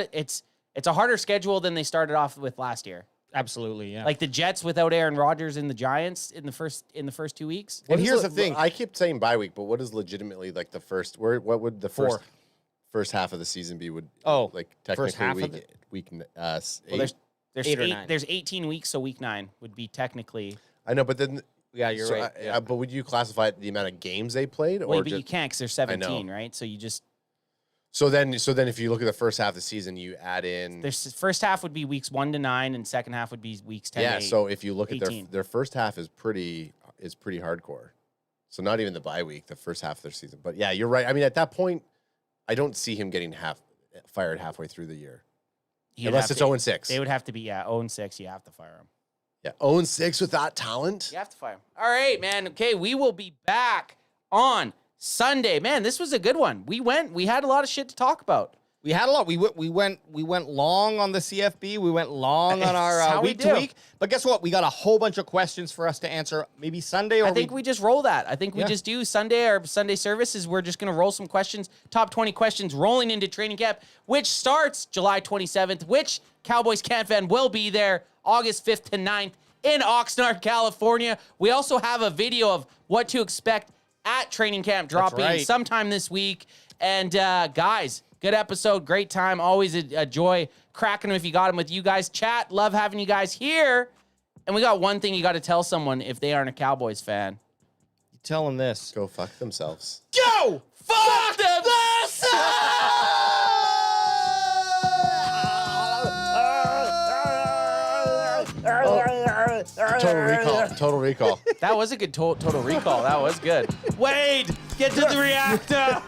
it's a harder schedule than they started off with last year. Absolutely, yeah. Like the Jets without Aaron Rodgers and the Giants in the first 2 weeks. And here's the thing: I keep saying bye week, but what is legitimately like the first? What would the first half of the season be? Like technically first half week 8. Well, there's 18 weeks, so week 9 would be technically. I know, but then. Yeah, you're right. But would you classify the amount of games they played? Well, but you can't because there's 17, right? So you just. So then, if you look at the first half of the season, you add in. There's first half would be weeks 1 to 9, and second half would be weeks 10. Yeah. To So if you look 18. at their first half is pretty hardcore. So not even the bye week, the first half of their season. But yeah, you're right. I mean, at that point, I don't see him getting fired halfway through the year. Unless it's 0-6. They would have to be 0-6. You have to fire him. Yeah, 0-6 with that talent. You have to fire him. All right, man. Okay, we will be back on Sunday. Man, this was a good one. We had a lot of shit to talk about. We had a lot. We went long on the CFB. We went long on our week to week. But guess what? We got a whole bunch of questions for us to answer. Maybe Sunday, or I think we just roll that. I think we just do Sunday. Our Sunday services. We're just gonna roll some questions. Top 20 questions rolling into training camp, which starts July 27th. Which Cowboys CanFan will be there August 5th to 9th in Oxnard, California. We also have a video of what to expect at training camp dropping sometime this week. And guys. Good episode, great time, always a joy cracking them if you got them with you guys. Chat, love having you guys here. And we got one thing you got to tell someone if they aren't a Cowboys fan. You tell them this. Go fuck themselves. Go fuck themselves! Total recall. Total recall. That was a good total recall. That was good. Wade, get to the reactor.